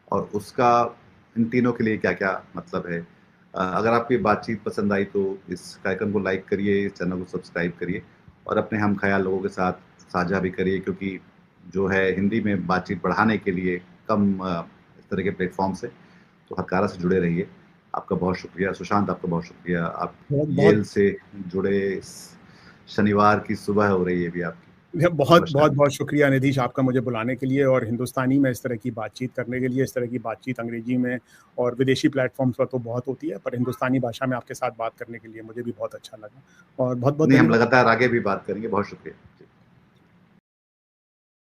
और उसका इन तीनों के लिए क्या क्या मतलब है। अगर आपकी बातचीत पसंद आई तो इस कार्यक्रम को लाइक करिए, इस चैनल को सब्सक्राइब करिए, और अपने हम ख्याल लोगों के साथ साझा भी करिए, क्योंकि जो है हिंदी में बातचीत बढ़ाने के लिए कम इस तरह के प्लेटफॉर्म से, तो हरकारा से जुड़े रहिए। आपका बहुत शुक्रिया सुशांत, आपका बहुत शुक्रिया। आप येल से जुड़े, शनिवार की सुबह हो रही है अभी आपकी। बहुत शुक्रिया निधीश आपका मुझे बुलाने के लिए और हिंदुस्तानी में इस तरह की बातचीत करने के लिए। इस तरह की बातचीत अंग्रेजी में और विदेशी प्लेटफॉर्म्स पर तो बहुत होती है, पर हिंदुस्तानी भाषा में आपके साथ बात करने के लिए मुझे भी बहुत अच्छा लगा, और बहुत बहुत नहीं, हम लगातार आगे भी बात करेंगे। बहुत शुक्रिया।